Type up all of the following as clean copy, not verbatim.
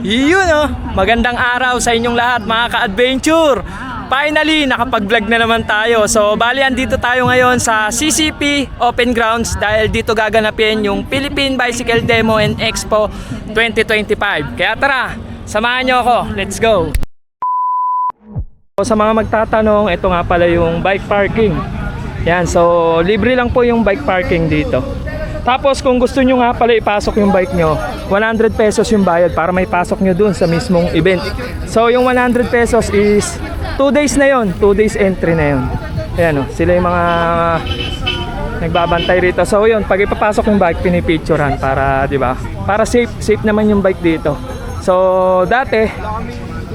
Yun oh, magandang araw sa inyong lahat mga ka-adventure. Finally, nakapag-vlog na naman tayo. So, bali andito tayo ngayon sa CCP Open Grounds dahil dito gaganapin yung Philippine Bicycle Demo and Expo 2025. Kaya tara, samahan nyo ako. Let's go! So, sa mga magtatanong, ito nga pala yung bike parking. Yan, so libre lang po yung bike parking dito. Tapos kung gusto nyo nga pala ipasok yung bike nyo, 100 pesos yung bayad para may pasok nyo dun sa mismong event. So yung 100 pesos is 2 days na yon, 2 days entry na yon. Ayan o, sila yung mga nagbabantay rito. So yun, pag ipapasok yung bike, pinipicturean para, di ba? Para safe naman yung bike dito. So dati,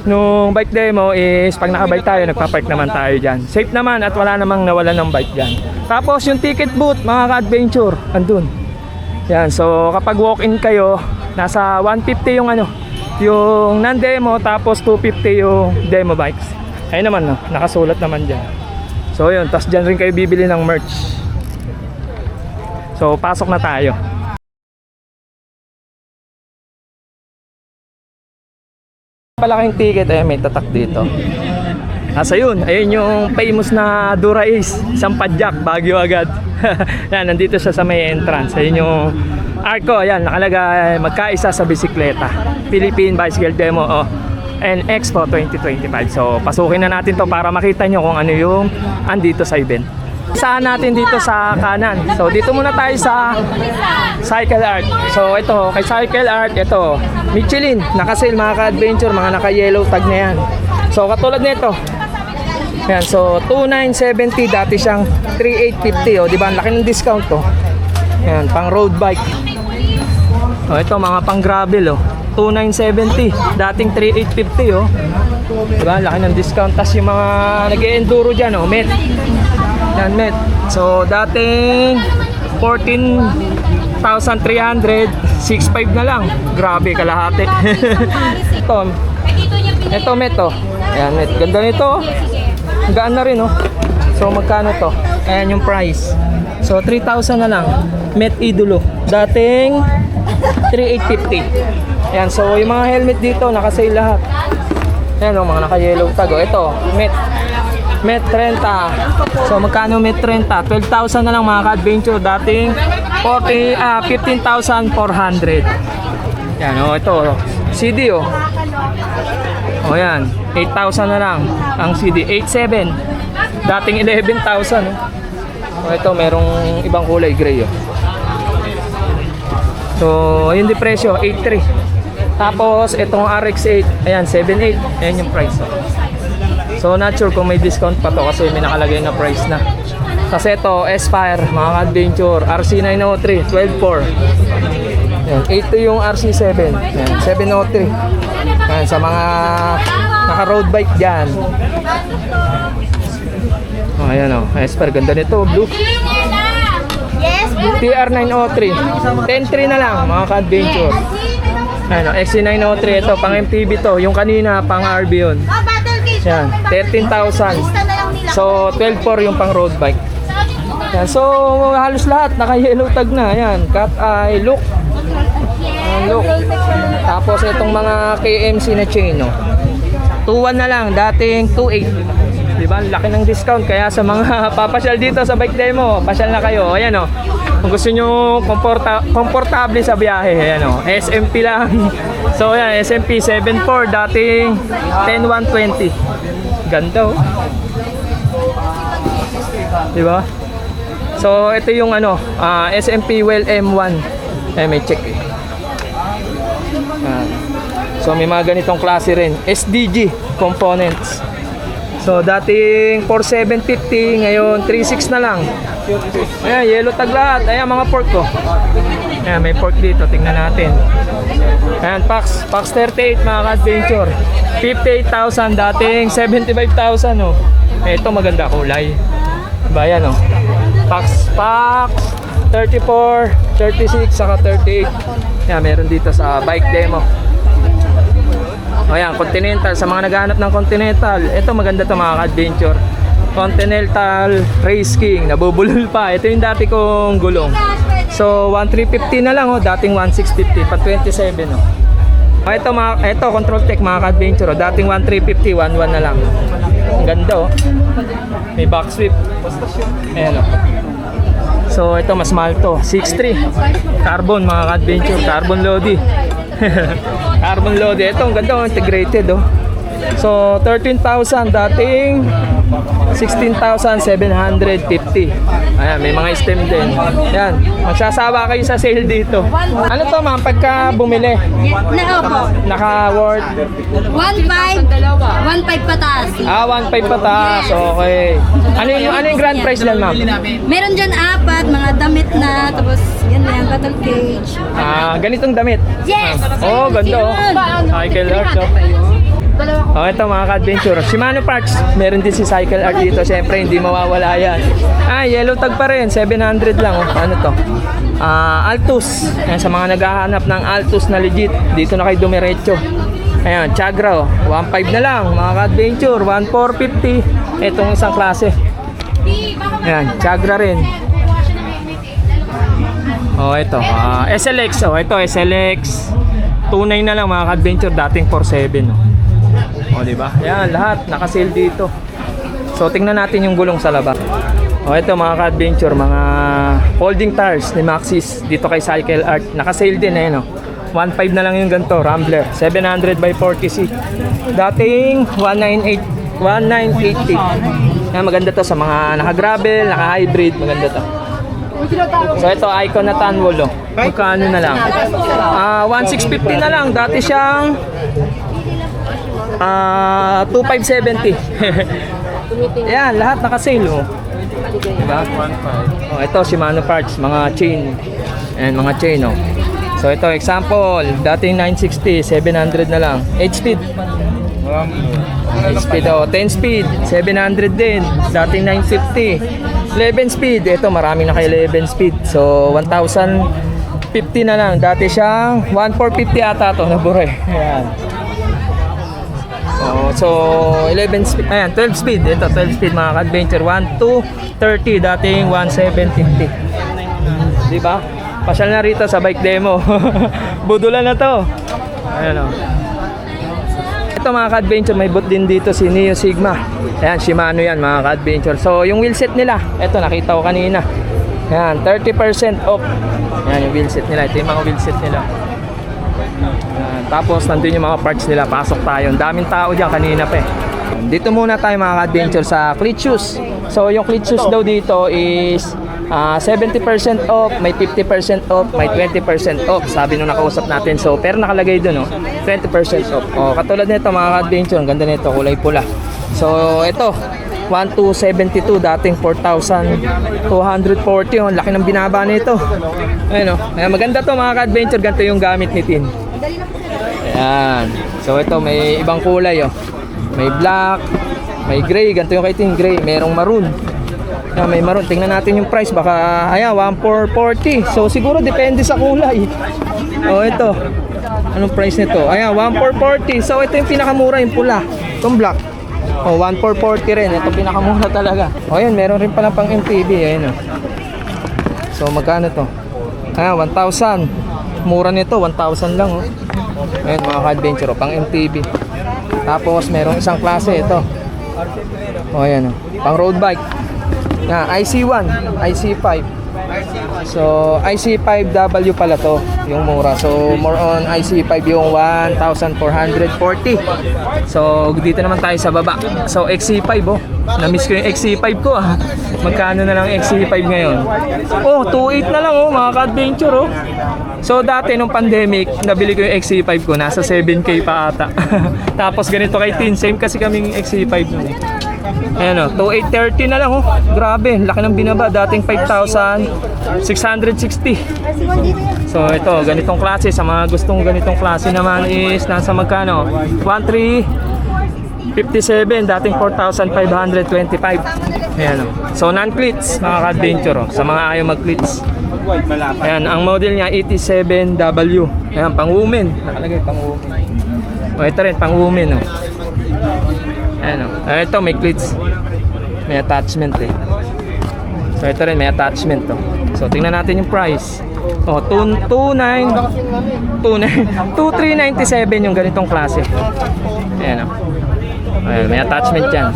nung bike demo is pag nakabike tayo, nagpapark naman tayo dyan. Safe naman at wala namang nawalan ng bike dyan. Tapos yung ticket booth, mga ka-adventure, andun. Yan, so kapag walk-in kayo, nasa 150 yung yung non-demo, tapos 250 yung demo bikes. Ayun naman, no, nakasulat naman dyan. So yun, tapos dyan rin kayo bibili ng merch. So pasok na tayo. Palaking ticket, may tatak dito. Asa yun, ayun yung famous na Dura Ace, isang padjak, Baguio agad. Yan, nandito siya sa may entrance. Ayun yung arko, ayan, nakalagay magkaisa sa bisikleta. Philippine Bicycle Demo and Expo 2025. So, pasukin na natin to para makita nyo kung ano yung andito sa event. Saan natin dito sa kanan. So, dito muna tayo sa Cycle Art. So, ito, kay Cycle Art, ito, Michelin, naka-sale mga ka-adventure, mga naka-yellow tag na yan. So, katulad nito. Yan, so 2,970, dati siyang 3,850, di ba? Ang laki ng discount to. Yan, pang road bike. Ito mga pang gravel 2,970, dating 3,850 di ba? Laki ng discount. Tas yung mga nag-enduro diyan Met. Yan, Met. So dating 14,300, 6,500 na lang. Grabe, kalahati. Ito Met Ayan, Met. Ganda nito. Gaan na rin So magkano to? Ayan yung price. So 3,000 na lang. Met Idolo. Dating 3,850. Ayan, so yung mga helmet dito naka-sale lahat. Ayan mga naka-yellow tag. Ito, Met 30. So magkano Met 30? 12,000 na lang mga ka-adventure. Dating 15,400. Ayan, ito CD yan, 8,000 na lang ang CD. 8,700, dating 11,000 ito merong ibang kulay gray So ayun di presyo, 8,300. Tapos itong RX-8, ayan 7,800. Ayan yung price So not sure kung may discount pa to kasi may nakalagay na price na. Kasi ito Aspire mga adventure, RC903 12,400. Ayan, 8 yung RC7. Ayan, 703. Ayan, sa mga naka-road bike dyan. Ayan Esper, ganda nito, blue. TR903. 10,300 na lang, mga ka-adventure. Ayan XC903, ito, pang MTB to. Yung kanina, pang RB yun. Ayan, 13,000. So, 12,400 yung pang road bike. Ayan, so, halos lahat, naka-yellow tag na. Ayan, cat eye, look. Look. Tapos itong mga KMC na chain 2,100 na lang, dating 2,800. Diba? Laki ng discount. Kaya sa mga papasyal dito sa bike demo, pasyal na kayo. Ayan kung gusto nyo komportable sa biyahe, ayan SMP lang. So ayan, SMP 7,400, dating 10,120. Ganda diba? So ito yung SMP Well M1. May check So may mga ganitong klase rin. SDG components. So dating 4,750, ngayon 3,600 na lang. Ayan, yellow tag lahat. Ayan mga fork Ayan, may fork dito, tingnan natin. Ayan, Pax 38 mga ka-adventure. 58,000, dating 75,000 Ito maganda kulay. Diba yan Pax 34, 36, saka 38. Ayan, meron dito sa bike demo. Ayan, Continental. Sa mga naghahanap ng Continental, ito maganda to mga ka-adventure. Continental Race King, nabubulol pa. Ito yung dati kong gulong. So 1,350 na lang dating 1,650 pa 27 Ito Control Tech mga ka-adventure. Dating 1,350, 1,1 na lang. Ang ganda oh. May back sweep. Ayan oh. So ito mas mahal to, 6,300. Carbon mga ka-adventure, carbon Lodi. Carbon Lodi. Ito ang ganda oh, integrated oh. So 13,000 dating 16,750. Ayan, may mga stem din. Ayan, magsasawa kayo sa sale dito. Ano to ma'am, pagka bumili? Opo. Naka-worth? 1.5 pataas. 1,500 pataas. Okay. Ano yung grand price lang ma'am? Meron dyan 4, mga damit na, tapos yan yan, battle cage. Ganitong damit. Yes! Oh, ganda oh. Cycle art oh. Oh, ito mga ka-adventure. Shimano parts. Meron din si Cycle Art dito. Siyempre, hindi mawawala yan. Yellow tag pa rin. 700 lang. Oh. Ano to? Altus. Ayan, sa mga naghahanap ng Altus na legit, dito na kayo dumiretso. Ayan, Chagra. Oh. 1.5 na lang. Mga ka-adventure. 1,450. Itong isang klase. Ayan, Chagra rin. Oh, ito. SLX. Oh, ito SLX. 2.9 na lang mga ka-adventure. Dating 4.7. Oh. O, diba? Yan, lahat naka-sale dito. So, tingnan natin yung gulong sa labas. O, ito mga ka-adventure, mga folding tires ni Maxxis dito kay Cycle Art. Naka-sale din eh, no? 1.5 na lang yung ganito, Rambler. 700 by 40C. Dating 1,980. Yan, maganda to sa mga naka-gravel, naka-hybrid. Maganda to. So, ito, Icon na Tanwol, oh. Magkano na lang? 1,650 na lang. Dati siyang 2,570. Yan, lahat naka-sale oh. Diba? Oh, ito Shimano parts, mga chain. Ayan, mga chain oh. So ito example, dating 960, 700 na lang. 8 speed. 8 speed oh, 10 speed, 700 din. Dating 950. 11 speed, ito marami na kay 11 speed. So 1,050 na lang. Dati siyang 1,450 ata to, nabura eh. Ayan. Oh, so 11 speed, ayan 12 speed, ito 12 speed mga ka-adventure, 1,230 dating 1,750. Diba? Pasyal na rito sa bike demo. Budulan na to. Ayan oh. Ito mga ka-adventure, may boot din dito si Neo Sigma. Ayan, Shimano yan mga ka-adventure. So yung wheelset nila, ito nakita ko kanina. Ayan, 30% off. Ayan yung wheelset nila, ito yung mga wheelset nila. Tapos nandun yung mga parts nila, pasok tayo. Ang daming tao dyan kanina pa eh. Dito muna tayo mga ka-adventure sa cleat shoes. So yung cleat shoes daw dito is 70% off, may 50% off, may 20% off. Sabi nung nakausap natin. So pero nakalagay dun 20% off. Katulad nito mga ka-adventure, ang ganda nito, kulay pula. So ito 1,272 dating 4,240. Ang laki ng binaba nito. Ayun oh. Maganda to mga ka-adventure, ganito yung gamit ni Tin. Ayan. So ito may ibang kulay oh. May black, may gray, ganito yung kay Tin, gray, merong maroon. Ayan, may maroon. Tingnan natin yung price, baka ayan 1,440. So siguro depende sa kulay. Oh ito. Anong price nito? Ayan 1,440. So ito yung pinakamura, yung pula. Itong black. Oh 1,440 rin. Ito pinakamura talaga. Oh ayan, meron rin pala pang MTB. Ayan oh. So magkano to? Ayan 1,000. Mura nito, 1,000 lang oh. Ayan mga ka-adventure, pang MTB. Tapos merong isang klase ito. O ayan o, pang road bike. IC1, IC5. So IC5W pala to, yung mura. So more on IC5 yung 1,440. So dito naman tayo sa baba. So XC5 oh. Na-miss ko yung XC5 ko ah. Magkano na lang XC5 ngayon? Oh, 2,800 na lang oh mga ka-adventure oh. So dati nung pandemic, nabili ko yung XC5 ko, nasa 7K pa ata. Tapos ganito kay Tin, same kasi kaming XC5 nun. Ayan o, 2,830 na lang oh. Grabe, laki ng binaba. Dating 5,660. So ito, ganitong klase. Sa mga gustong ganitong klase naman is nasa magkano? 1,357, dating 4,525. Ayan o. So non-cleats, mga ka-adventure oh. Sa mga ayaw mag-cleats. Ayan, ang model niya 87W. Ayan, pang women. Nakalagay pang women. O ito rin, pang women oh. Ayan o. Ito may cleats. May attachment eh. So ito rin, may attachment to. So tingnan natin yung price. Oh, 2397 yung ganitong klase. Ayan o. Ayan, may attachment yan.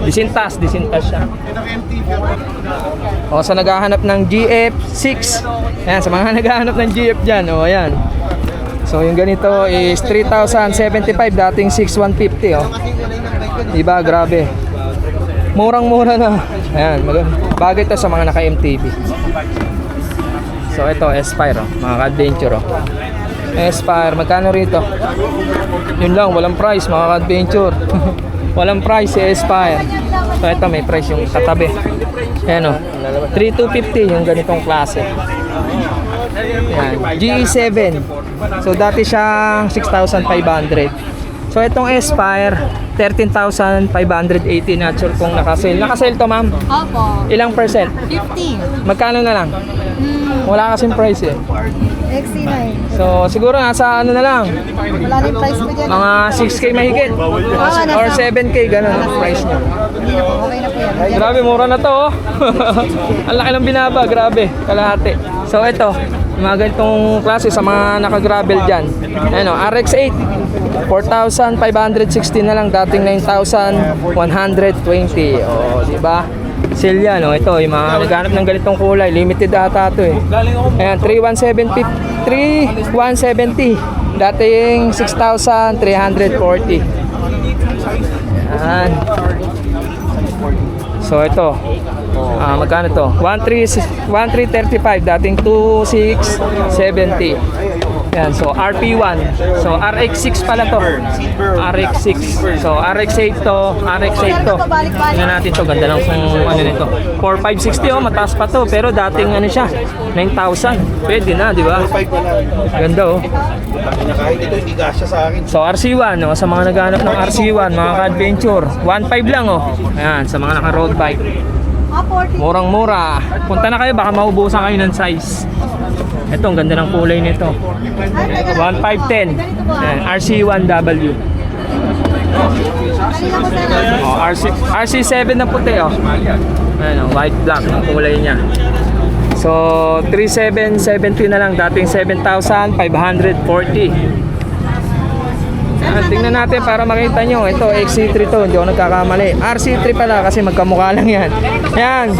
Disintas siya. O, sa naghahanap ng GF6. Ayan, sa mga naghahanap ng GF dyan. O, ayan. So, yung ganito is 3,075, dating 6,150. O. Diba, grabe. Murang-mura na. Ayan, bagay to sa mga naka-MTB. So, ito, Aspire, o. Mga ka-adventure, o. Aspire, magkano rito? Yun lang, walang price mga ka-adventure. Walang price si Aspire. So ito may price yung katabi. Ayan o, 3,250 yung ganitong klase. Ayan, GE7. So dati siyang 6,500. So itong Aspire 13,580, not sure kung nakasale. Nakasale to ma'am? Opo. Ilang percent? 50. Magkano na lang? Wala kasing price eh. XC9. So siguro nasa ano na lang, Wala rin price ko dyan. mga 6K mahigit or 7K, ganun ang price niya. Okay na po yan. Grabe, mura na to oh. Ang laki ng binaba, grabe, kalahati. So ito, yung mga ganitong klase sa mga naka-gravel dyan. Ayan o, RX-8 4,560 na lang, dating 9,120. O, diba? Sale yan, oh. Ito, yung mga naghanap ng ganitong kulay, limited ata ito eh. Ayan, 3,170, dating 6,340. Ayan. So ito, magkano to? 1,335, dating 2,670. Yan, so RP1. So RX6 pala to. RX6. So RX8 to, RX8 to. Tingnan natin to, ganda lang kung ano nito. 4,560 oh, mataas pa to, pero dating ano siya, 9,000. Pwede na, di ba? Ganda oh. Kahit ito hindi kasya sa akin. So RC1, no, sa mga naghanap ng RC1, mga ka-adventure, 1,500 lang oh. Ayan, sa mga naka-road bike. Murang-mura. Punta na kayo, baka maubusan kayo ng size. Ito, ang ganda ng kulay nito. 1,510. Ayan, RC1W. Oh, RC7 na puti oh. Ayan, oh, white black ang kulay niya. So, 3,770 na lang, dating 7,540. Tingnan natin para makita nyo. Ito, XC3 to, hindi ako nagkakamali. RC3 pala kasi magkamukha lang yan. Yan.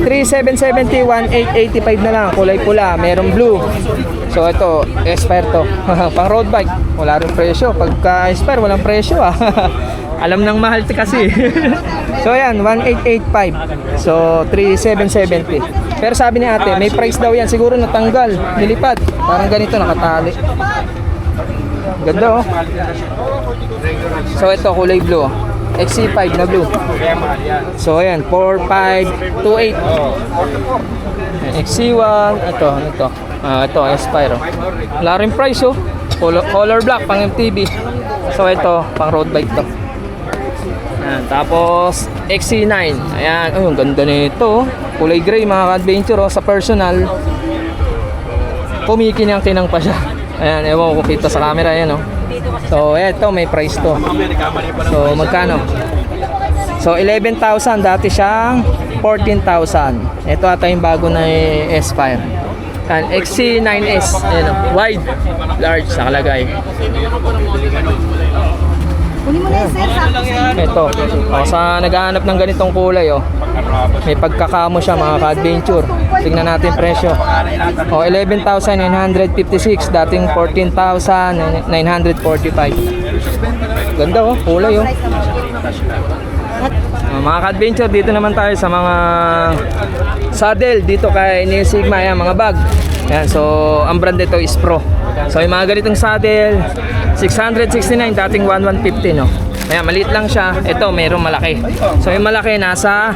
3,770, 1,885 na lang. Kulay pula, merong blue. So, ito, Aspire to. Pang road bike. Wala rin presyo. Pagka Aspire, walang presyo ah. Alam ng mahal kasi. So, yan, 1,885. So, 3,770. Pero sabi ni ate, may price daw yan. Siguro natanggal, nilipad. Parang ganito, nakatali. Ganda oh. So ito kulay blue. XC5 na blue. So ayan, 4,528. XC1, ito, ano ito? Ito, Aspire. Wala rin price oh. Color black, pang MTB. So ito, pang road bike to. Ayan, tapos XC9. Ayan, oh, ang ganda nito. Kulay gray mga ka-adventure oh, sa personal. Kumikinang-kinang pa siya. Ayan, ewan ko kita sa camera yan oh. So, eto may price to. So, magkano? So, 11,000, dati siyang 14,000. Ito ata yung bago na Aspire. Ayan, XC9S, ayan oh, wide, large, nakalagay. Kunin mo na yung sir, sakto sa'yo. Ito, oh, sa naghahanap ng ganitong kulay oh. May pagkakamo siya mga ka-adventure. Tingnan natin presyo. Oh, 11,956, dating 14,945. Ganda oh, kulay oh. Mga ka-adventure, dito naman tayo sa mga saddle dito kay Neil Sigma, yan, mga bag. Yan, so ang brand nito is Pro. So yung mga ganitong saddle 669, dating 1,150 no. Ayan, maliit lang siya. Ito, mayroong malaki. So yung malaki nasa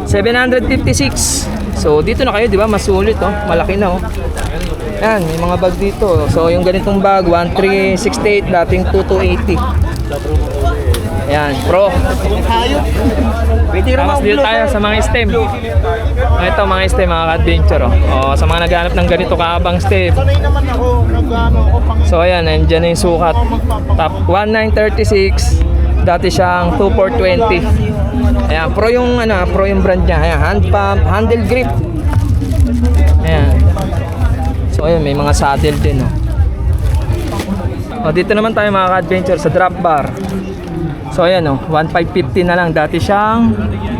756. So dito na kayo, di ba? Mas sulit oh. Malaki na oh. Yan, yung mga bag dito. So yung ganitong bag 1,368, dating 2,280. Ayan, Pro. Tapos dito tayo sa mga stem. Ito mga stem, mga adventure oh. Sa mga naghanap ng ganito kaabang stem. So ayan, nandiyan na yung sukat. Top 1,936. Dati siyang 2,420. Ayan, Pro yung ano, Pro yung brand niya. Ayan, hand pump, handle grip. Ayan. So ayun, may mga saddle din, oh. O, dito naman tayo mga ka-adventure sa drop bar. So ayan, oh, 1,550 na lang. Dati siyang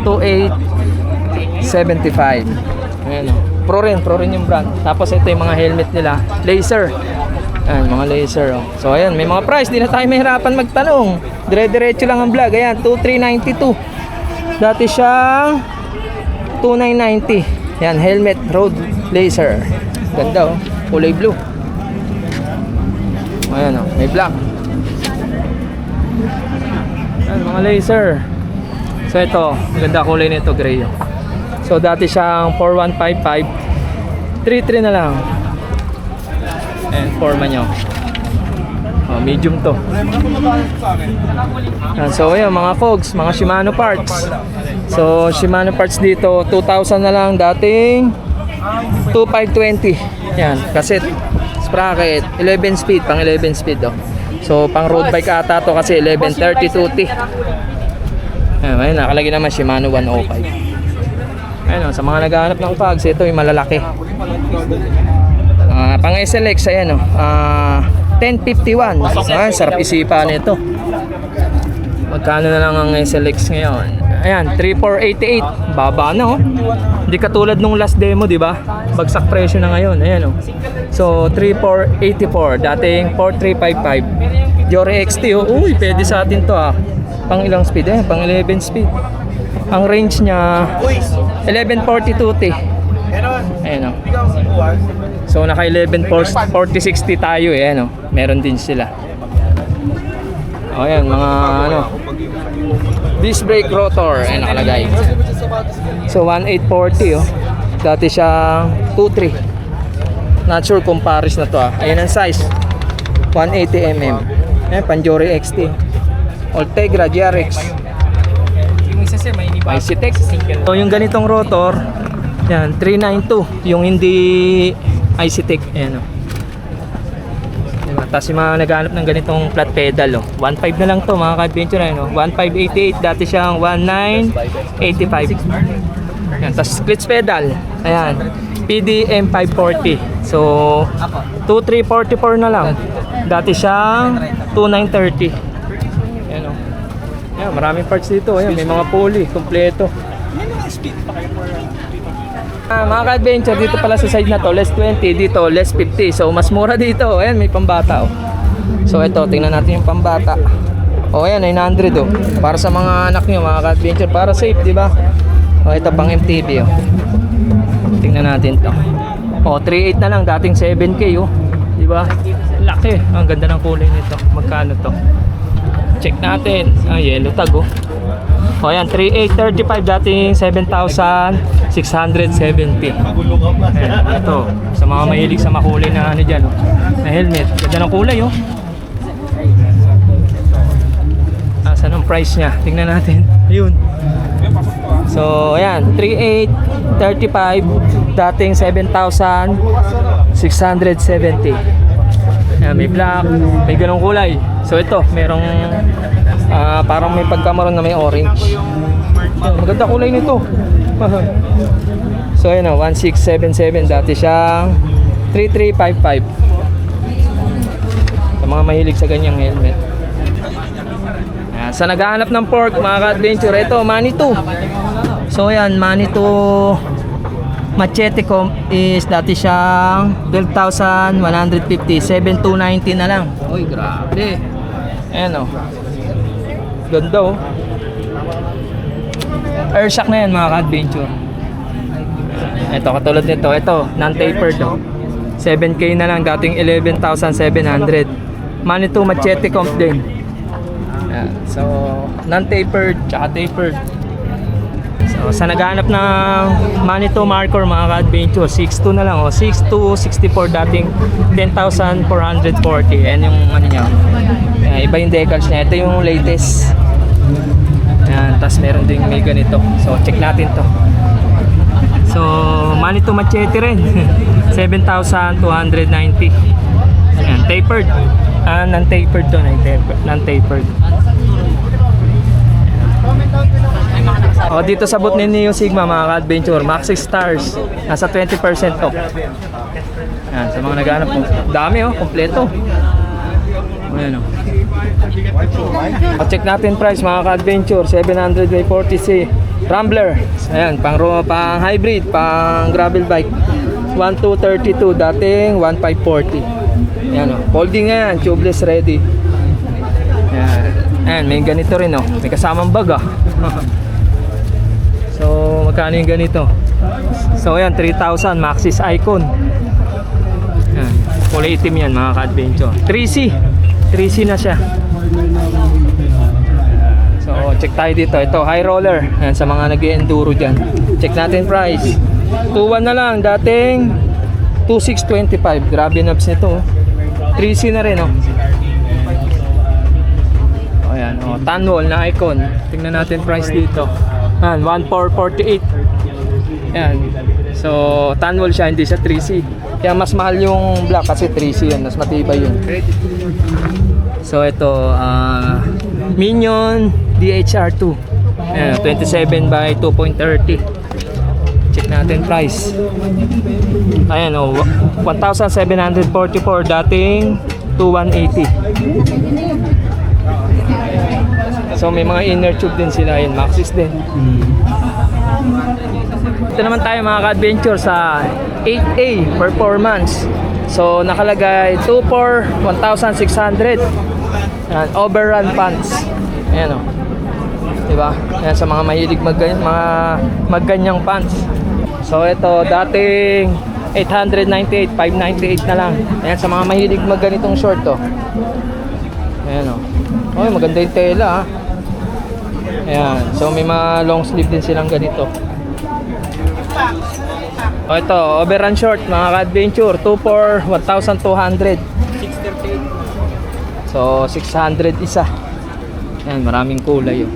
2,875. Ayan, oh. Pro rin yung brand. Tapos ito yung mga helmet nila, laser. Ayan, mga laser, oh. So ayan, may mga price, di na tayo mahirapan magtanong. Dire-diretso lang ang vlog. Ayan, 2,392. Dati siyang 2,990. Ayan, helmet, road laser. Ganda, oh. Kulay blue. Ayan, oh, may black. Ayan, mga laser. So ito, ganda kulay nito, gray, oh. So dati siyang 4,155. 3,300 na lang. And forma nyo. Oh, medium to. Ayan, so ayun, mga Fogs, mga Shimano parts. So Shimano parts dito 2,000 na lang. Dating 2,520. Yan, cassette, sprocket, 11 speed, pang 11 speed, oh. So pang road bike ata to kasi 1132T. Ayan, ayun, nakalagay naman Shimano 105. Ayun, sa mga naghahanap ng Fogs, ito yung malalaki. Pang SLX, ayan, 1051. Sarap isipan nito. Magkano na lang ang SLX ngayon? Ayan, 3,488. Baba na, oh. Hindi katulad nung last demo, di ba? Bagsak presyo na ngayon. Ayan, oh. So 3,484. Dating 4,355. Jory XT, oh. Uy, pwede sa atin to, ah. Pang ilang speed? Pang 11 speed. Ang range niya 1142T. Ayan, oh. So naka 114060 tayo, eh, ano. Meron din sila. Oh, ayan, mga ano, disc brake rotor, ay nakalagay. So 1840, oh. Dati siyang 23. Not sure kung Paris na to, ah. Ayan ang size, 180mm. Ayan, Panjory XT, Ultegra GRX, Icitec. So yung ganitong rotor, yan, 392. Yung hindi Icitec, ayan, oh. Diba? Tapos yung mga naghanap ng ganitong flat pedal, oh. 1.5 na lang to mga ka-adventure, no? 1.588, dati siyang 1.985. Ayan, tapos splits pedal, ayan, PDM 540. So 2.344 na lang. Dati siyang 2.930. Ayan, oh. Ayan, maraming parts dito. Ayan, may mga pulley, kompleto. Mga ka-adventure, dito pala sa side na to, less 20, dito less 50. So mas mura dito. Ayan, may pambata, oh. So ito, tingnan natin yung pambata. Oh, ayan, 900, oh. Para sa mga anak nyo, mga ka-adventure, para safe, di ba? Oh, ito pang MTB, oh. Tingnan natin to. Oh, 3.8 na lang, dating 7K, oh. Di ba? Laki. Ang ganda ng kulay nito. Magkano to? Check natin. Ah, yellow tag, oh. O yan, 3,835, dating 7,670. Ayan, ito, sa mga mahilig sa makulay na ano dyan, oh, na helmet. Ganda ng kulay, oh. Saan ang price niya? Tingnan natin. Ayun. So, ayan, 3,835, dating 7,670. Ayan, may black, may ganong kulay. So ito, merong parang may pagkamaroon na may orange. Maganda kulay nito. So ayun, 1677, dati siyang 3355. Sa mga mahilig sa ganyang helmet. Ayan, sa naghahanap ng pork, mga ka-adventure, ito Manitou. So ayan, Manitou Machete Comp is dati siyang 12,150, 7,290 na lang. Uy, grabe. Ayan, oh. Ganda, oh. Airshock na yan, mga ka-adventure. Ito, katulad nito. Ito, non-tapered, oh. 7K na lang, dating 11,700. Manitou Machete Comp din. Ayan. So, non-tapered, tsaka tapered. So, sa naghahanap ng Manitou Marker, mga ka-adventure, 6.2 na lang, oh. 6.264, dating 10,440. Ayan yung ano niya. Iba yung decals niya. Ito yung latest. Ayan, tas meron ding may ganito. So, check natin to. So, Manitou Machete rin. 7,290. Ayan, tapered. Non-tapered to. Non-tapered. O, dito sa booth ni Neo Sigma, mga ka-adventure, Maxi Stars, nasa 20% off. Yan, sa mga naghahanap po. Dami oh, kompleto. Ayan oh. Check natin price mga ka-adventure, 700 by 40C Rambler. Ayan, pang hybrid, pang gravel bike. 1232, dating 1540. Ayan oh, folding na yan, tubeless ready. Ayan. Ayan, may ganito rin oh, may kasamang bag ah. So, magkano yung ganito? So, ayan, 3,000, Maxis Icon. Ayan, kulay itim yan mga ka-adventure. 3C na siya. So, check tayo dito. Ito, high roller. Ayan, sa mga nag-enduro dyan. Check natin price. 2.1 na lang. Dating 2.625. Grabe nabs nito. 3C na rin, oh. Ayan, oh, Tanwol na icon. Tingnan natin price dito. Ayan, 1.448. Ayan. So, Tanwol siya, hindi siya 3C. Kaya mas mahal yung black kasi 3C yan. Mas matibay yun. So, ito, Minion DHR2. Ayan, 27 by 2.30. Check natin price. Ayan, oh, 1,744. Dating 2,180. So, may mga inner tube din sila. Ayan, Maxis din. Ito naman tayo mga ka-adventure sa 8A Performance. So nakalagay 2 for 1,600. Yan, overrun pants. Ayan o. Diba? Yan sa mga mahilig magganyang pants. So ito dating 898, 598 na lang. Ayan sa mga mahilig magganitong short to. Ayan o. Oh, maganda yung tela ha. Ayan. So may mga long sleeve din silang ganito. O ito, overrun short mga ka-adventure, 2 for 1,200. So 600 isa. Ayan, maraming kulay oh.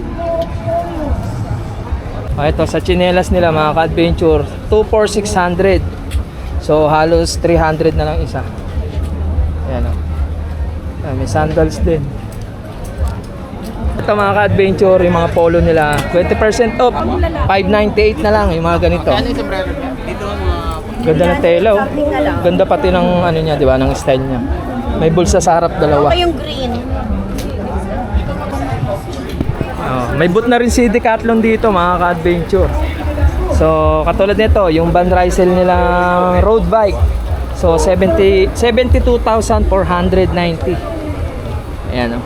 O ito, sa chinelas nila mga ka-adventure, 2 for 600. So halos 300 na lang isa. Ayan o. Ayan, may sandals din. Ito mga ka-adventure, yung mga polo nila 20% off, 598 na lang yung mga ganito. Ganda ng tela oh. Ganda pati ng ano niya, di ba, ng style niya. May bulsa sa harap, dalawa. Yung green. Oh, may boot na rin si Decathlon dito mga ka-adventure. So katulad nito, yung Van Rysel nilang road bike. So 72,490. Ayan oh.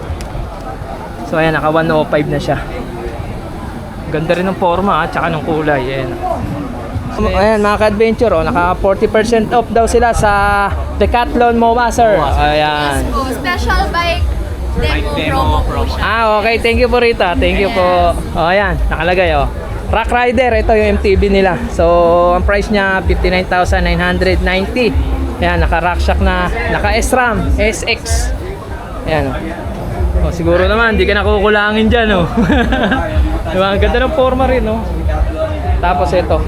So ayan, naka 105 na siya. Ganda rin ng forma at saka ng kulay. Ayan. Ayan mga ka-adventure, oh, naka 40% off daw sila sa Decathlon MOA, sir. Ayan. Oh, special bike demo promo siya. Okay, thank you po Rita. Thank you po. Oh, ayan, nakalagay oh. Rock Rider, ito yung MTB nila. So, ang price niya 59,990. Ayan, naka rock shock na, naka SRAM, SX. Ayan oh. Oh, siguro naman, hindi ka nakukulangin dyan, oh. Diba? Ang ganda ng forma rin, oh. Tapos ito,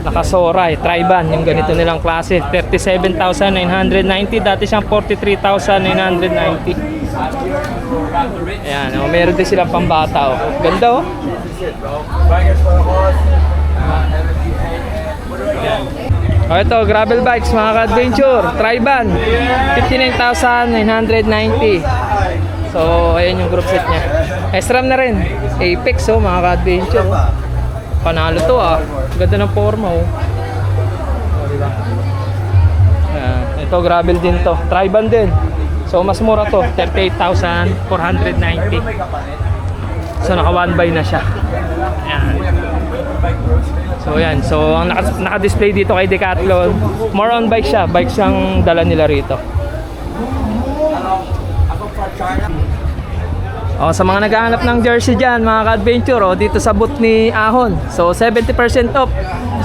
naka-Sorai, Triban, yung ganito nilang klase, 37,990. Dati siyang 43,990. Ayan, oh, meron din silang pambata, oh. Ganda, oh. Oh, ito, gravel bikes, mga ka-adventure, Triban, 59,990. So, ayan yung group set niya. SRAM na rin. Apex, oh, mga ka-adventure. Oh. Panalo to, ah. Ganda ng forma, oh. Oh, diba? Ayan. Ito, gravel din to. Triban din. So, mas mura to. 38,490. So, naka 1 buy na siya. Ayan. So, ayan. So, ang naka-display dito kay Decathlon, more on bike siya. Bike siyang dala nila rito. Oh, sa mga naghahanap ng jersey dyan, mga ka-adventure, oh, dito sa booth ni Ahon. So, 70% off.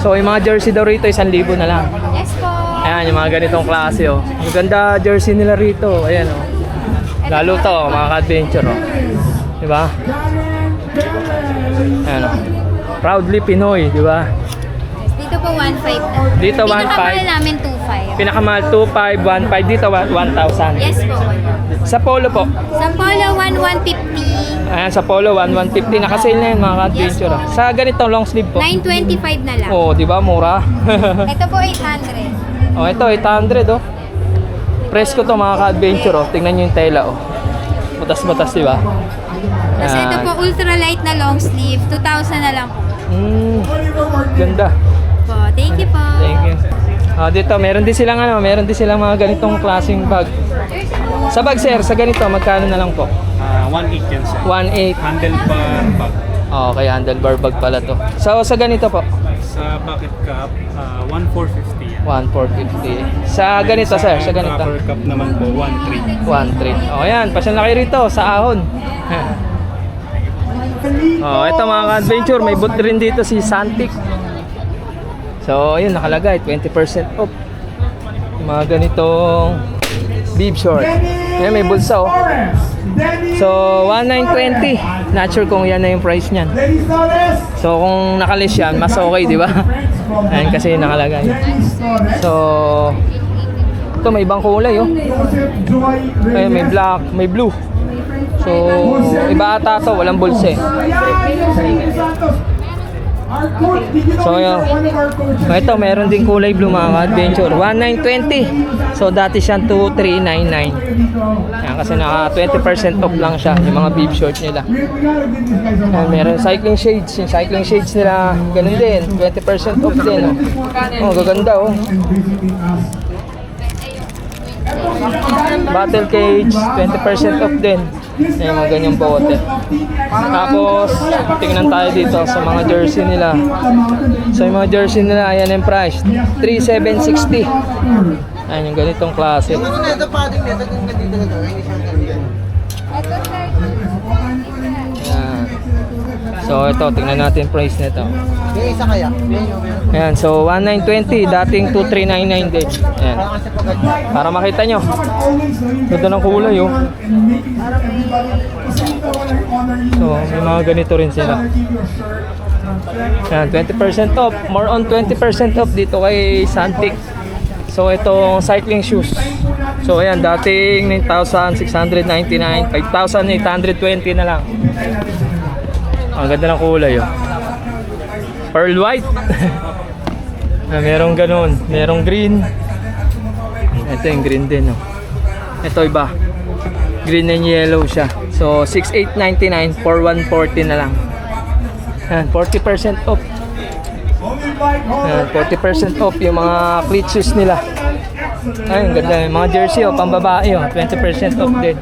So, yung mga jersey daw rito, 1,000 na lang. Yes po. Ayan, yung mga ganitong klase, oh. Yung ganda jersey nila rito. Ayan, oh. Lalo to, mga ka-adventure, oh. Diba? Ayan, oh. Proudly Pinoy, diba? Dito po 1.5 na. Dito 1.5. Pinakamahal namin 2.5. Pinakamahal 2.5, 1.5. Dito 1,000. Yes po. Sa polo po. Sa Polo 1,150. Ayan, sa polo 1,150. Nakasale na yun, mga ka-adventure. Yes, po. Sa ganitong long sleeve po. 925 na lang. Oh, di ba mura? Ito po 800. Oh, ito 800 oh. Presko to mga ka-adventure oh. Tingnan nyo yung tela oh. Butas-butas, di ba? Tapos ito po, ultralight na long sleeve. 2,000 na lang po. Ganda. Po. Thank you po. Thank you. Dito, meron din silang mga ganitong klaseng bag. Sa bag, sir, sa ganito, magkano na lang po? 1.8 yan sir. 1.8. Handlebar bag. Okay, handlebar bag pala to. So, sa ganito po? Sa bucket cup, 1.450 yan. 1,450. Sa ganito, sir, sa ganito? Cover cup naman po, 1.3. 1.3. O, yan. Pasyan na kayo rito sa ahon. Ito mga ka-adventure, may boot rin dito si Santic. So, ayun, nakalagay, 20% off. Yung mga ganitong bib short. Ayan, may bulsa oh. So, 1,920. Not sure kung yan na yung price niyan. So, kung nakalis yan, mas okay, di ba? Ayan, kasi nakalagay. So, ito may ibang kulay oh. Ayun, may black, may blue. So, iba ata to, walang bulsa eh. So, yun. Ito, meron din kulay blue mga adventure. 1,920. So, dati siyang 2,399. Yan, kasi naka 20% off lang siya, yung mga bib short nila. Yan, meron cycling shades. Yung cycling shades nila, ganun din. 20% off din. Oh, gaganda oh. Battle cage, 20% off din. Ayan, mga ganyang bote. Tapos, tingnan tayo dito sa mga jersey nila. So, yung mga jersey nila, ayan yung price. 3,760. Ayan yung ganitong klase. Ayan. So, ito, tingnan natin price nito. Ayan, so 1,920, dating 2,399 din. Ayan. Para makita nyo. Ganda ng kulay oh. So, may mga ganito rin sila. Ayan, 20% off. More on 20% off dito kay Santic. So, itong cycling shoes. So, ayan, dating 9,699, 5,820 na lang. Ang ganda ng kulay oh. Pearl white. Merong ganun, merong green. Ito yung green din oh. Ito iba. Green and yellow siya. So 6,899 for 140 na lang. Ayan, 40% off. Ayan, 40% off yung mga cleat shoes nila. Ayun, ganda yung mga jersey oh, pambabae oh, 20% off din.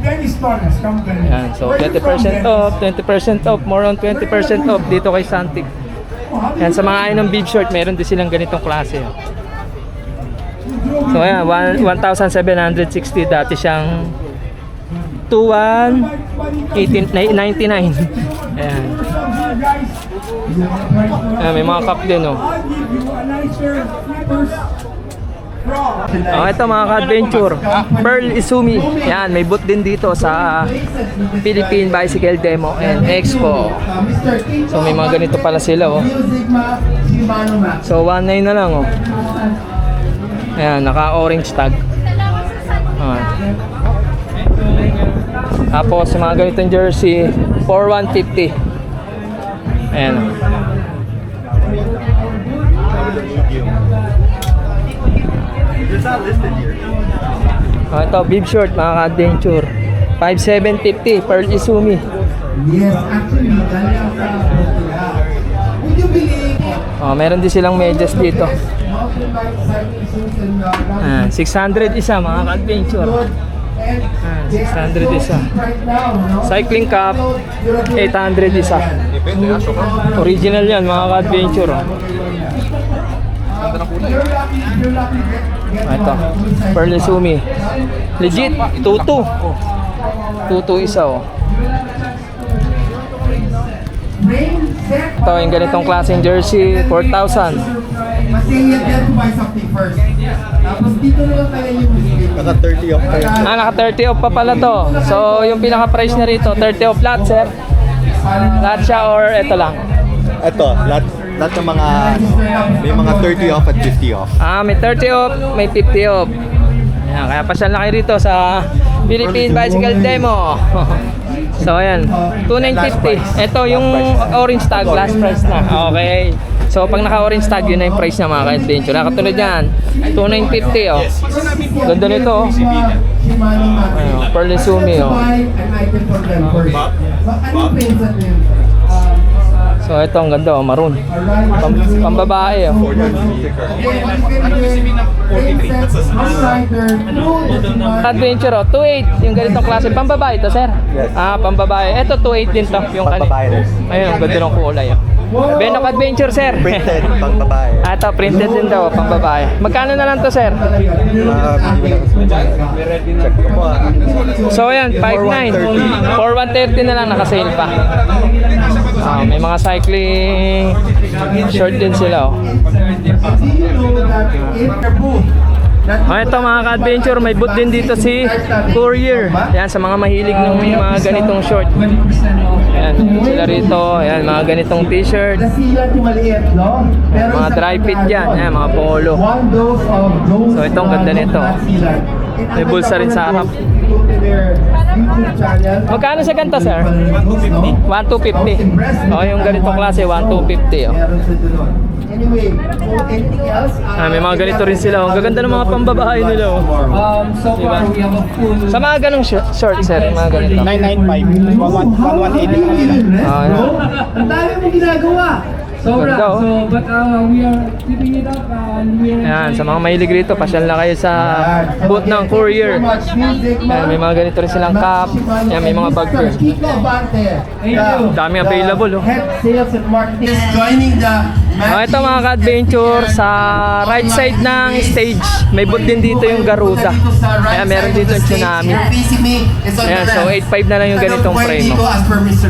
Yan, so 20% off, 20% off, more on 20% off dito kay Santic. Yan, sa mga ayaw ng bib short, meron din silang ganitong klase. Oh. So ayan, 1,760, dati siyang 2,199. Ayan. Ayan, may mga cup din oh. Ito mga ka-adventure, Pearl Izumi. Yan, may booth din dito sa Philippine Bicycle Demo and Expo. So may mga ganito pala sila oh. So 1,900 na lang oh. Ayan, naka-orange tag. Tapos mga ganitong jersey, 4,150. Ayan. Ito, bib short mga ka-adventure, 5,750, Pearl Izumi. Yes, actually, would you believe Meron din silang medyas dito. 600 isa mga ka-adventure. 600 isa. Cycling cup, 800 isa. Original yan mga ka-adventure. Ito, Pearl Izumi. Legit, 2,2. 2,2 isa oh. Ito yung ganitong klaseng jersey, 4,000. Masaya yan to buy something first. Tapos dito na lang tayo yung Naka 30 off kayo. Naka 30 off pa pala to. So, yung pinaka-price na rito, 30 off lahat, sir. Lahat siya or ito lang? Ito, lahat ng mga, may mga 30 off at 50 off. May 30 off, may 50 off. Ayan, kaya pasyal na kayo rito sa Philippine Bicycle Demo. So, ayan, 2,950. Ito yung orange tag, last price na. Okay. So pag naka-orange tag, yun na yung price niya mga ka-adventure. Katulad yan, 2,950 oh. Ganda nito oh. Ayun, Pearl Sumi oh. So ito ang ganda oh, maroon. Pambabae oh. Adventure oh, 2.8 yung ganitong klase. Pambabae to sir? Yes. Ah, pambabae. Ito 2.8 din to. Yung Pambabae rin. Ayun, ang ganda ng kulay oh. Benok Adventure sir. Printed, pang babae. Ah, ito, printed din daw, pambabae. Magkano na lang to sir? Hindi mo na check ko po So ayan, 5.9. For 130 na lang nakasale pa. May mga cycling short din sila oh. Ito mga ka-adventure, may boot din dito si Courier. Yan, sa mga mahilig ng mga ganitong short. Ayan, sila rito. Ayan, mga ganitong t-shirt. Mga dry fit yan. Ayan, mga polo. So itong ganda nito. May bulsa rin sa harap. Magkano sa ganito sir? 1,250. Oh, yung ganitong klase, 1,250 oh. May mga ganito rin sila. Ang gaganda ng mga pambabae nila oh. Diba? Sa mga ganong short sir, mga ganito. 995, 1180. Ang dami mo ginagawa. Sobra. So, but we are keeping it up and we are... Ayan, sa mga mahilig rito, pasyal na kayo sa booth ng Courier. Ayan, may mga ganito rin silang cup. Ayan, may mga bag din. Dami available oh. Head sales and marketing. Joining the Ito mga ka-adventure, sa right side ng stage, may booth din dito yung Garuda. Ayan, meron dito yung Tsunami. Ayan, so 8.5 na lang yung ganitong frame oh.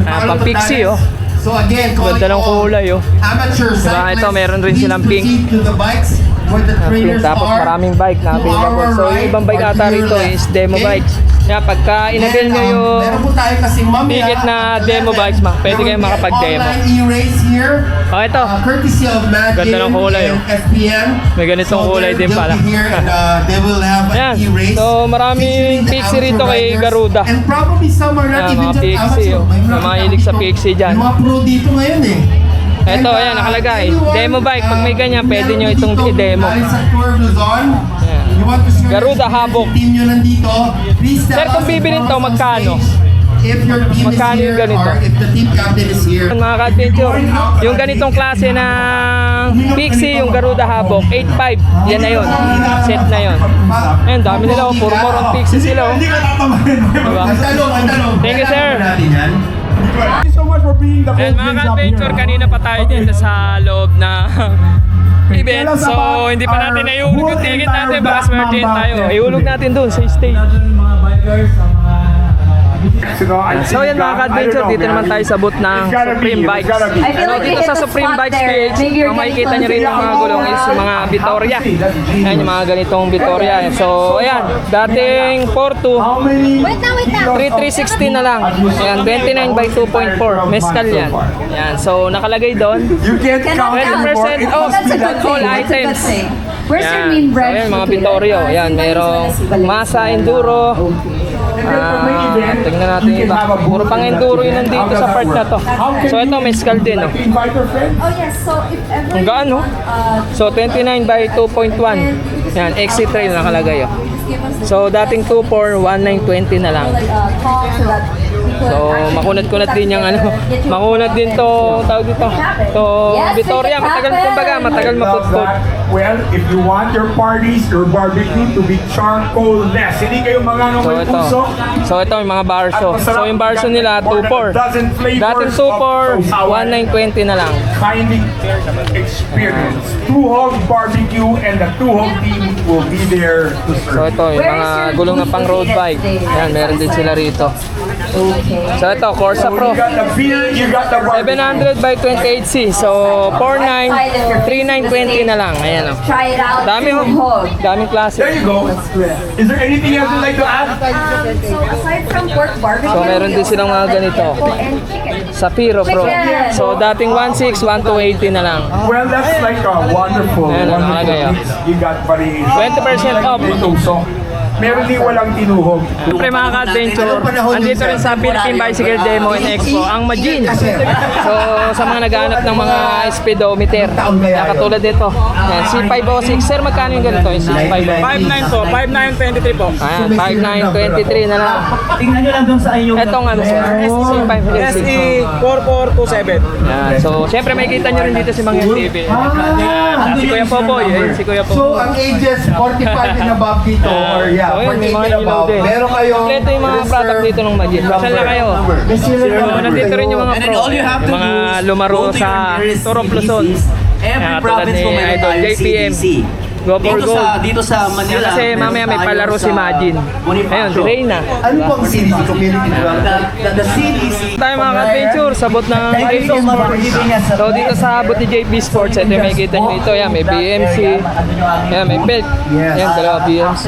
Ayan, pang pixie oh. So again, Ganda ng kulay oh. amateur Diba, ito meron rin silang pink. to the bikes where the trainers Tapos are. maraming bike na available. So yung ibang bike ata rito is demo bikes. Kaya pagka inabil nyo yung meron po tayo kasi mamaya, ticket na demo bikes, pwede kayong makapag-demo. Online e-race here. Oh, ito. Courtesy of Mad Ganda ng Game kulay, and oh. SPM. May ganitong kulay din pala. They'll be here and they will have an Ayan. e-race. So maraming featuring the pixie rito amateur kay riders. Garuda. And probably some are not Ayan, even mga just pixie, amateur. oh. May Mga mahilig sa dito. pixie dyan. May mga pro dito ngayon eh. Ito, ayan, nakalagay. Demo bike. Pag may ganyan, pwede nyo itong i-demo. Sa Tour Luzon. Ayan. You want to share Garuda your Habok. team nyo nandito. Please tell Sir, kung us bibilin in to, front of magkano? stage if your team Magkano is yung here ganito? or if the team captain is here. Mga ka-adventure, yung ganitong klase ng Pixie, yung Garuda Habok, 8.5. Yan na yun. Set na yun. Ayan, dami nila. Oh. Puro more on Pixie sila. Oh. Diba? Ang tanong. Thank you, sir. Natin yan. Thank you so much for being the And mga ka-adventure, kanina pa tayo dito sa loob na event. So, hindi pa natin nahihulog yung ticket natin. Baka swertein tayo. Ihulog natin doon sa stage. So yan mga ka-adventure, dito naman tayo sa booth ng Supreme Bikes. So dito sa Supreme Bikes PH, ang makikita nyo rito mga gulong is mga Vittoria. Ayan yung mga ganitong Vittoria. So ayan, dating 4.2, Wait na. 3,360 na lang. Ayan, 29 by 2.4. Mescal yan. Ayan, so nakalagay doon. You can't 20% off all items. Where's your Ayan, main so brand? ayan mga Vittorio. Ayan, merong Masa Enduro. Tingnan natin yung iba. Puro pang enduro yun nandito sa part na to. So ito, mescal din. Oh. invite your friends. Oh yes, so if ever Ang gaan, no? So 29 by 2.1. Yan, exit trail nakalagay. Oh. give us So dating 2.4, 1,920 na lang. call so that we could So makunat-kunat din yung ano. Makunat din to, tawag dito. To Vittoria, matagal kumbaga, matagal maputput. Well, if you want your parties, your barbecue to be charcoal-less, hindi kayo mga So may ito. puso. So ito yung mga barso. So yung barso nila 2.4. Dating 2.4, 1,920 na lang. Kindly experience. Two Hog Barbecue and the Two Hog team will be there to So serve. ito, yung mga gulong na pang road bike. Yan, meron din sila rito. So ito, Corsa Pro. You got the beer, you got the barbecue. 700 by 28C. So 4.9, 3,920 na lang. Ayan o. try it out. Dami ho. Daming klase. There you go. Is there anything else you'd like to add? So aside from pork barbecue, So meron din silang mga ganito. and chicken. Safiro Pro. So dating 1.6, 1,280 na lang. Well, that's like a wonderful, Ayan, nakalagay, wonderful mix. You got variation. 20% off. Dito, so, meron din walang tinuhog. Siyempre mga ka-adventure, andito rin sa Philippine Bicycle Demo and Expo ang Majin. So sa mga naghahanap ng mga speedometer, katulad dito, yan, C506. Sir, magkano yung ganito? Yung C5? 5.9 po, 5.923 po. Ayan, 5.923 na lang. Tingnan nyo lang doon sa inyong... Etong ano sir, C506. SE 4427. Yan. So, syempre may kita nyo rin dito si Mang TV. Yan. Si Kuya Popoy. Ayun, si Kuya So, Popoy. ang ages 45 and above dito, or yeah, So, ayun, may 48 mga and ilaw above. din. Meron kayong Kompleto yung mga product dito ng Majin. Pasyal na kayo. So, nandito rin yung mga And then pro. all you have to Yung mga do is lumaro go to sa your nearest Turok Luzon. CDCs. Every Yan, katulad province ni po meron Idol tayong JPM. CDC. Go for Dito gold. Dito sa Manila. Kasi mamaya may meron palaro tayo si sa Majin. Bonifacio. Ayun, si Reyna. ano pong CDC community development? The CDC. Tayo mga ka-adventure, sabot ng Thank you so much for giving us a So dito sa abot ni JP Sports, ito yung makikita nyo dito. Yan, may BMC. Yan, may belt. Yan, dalawa BMC.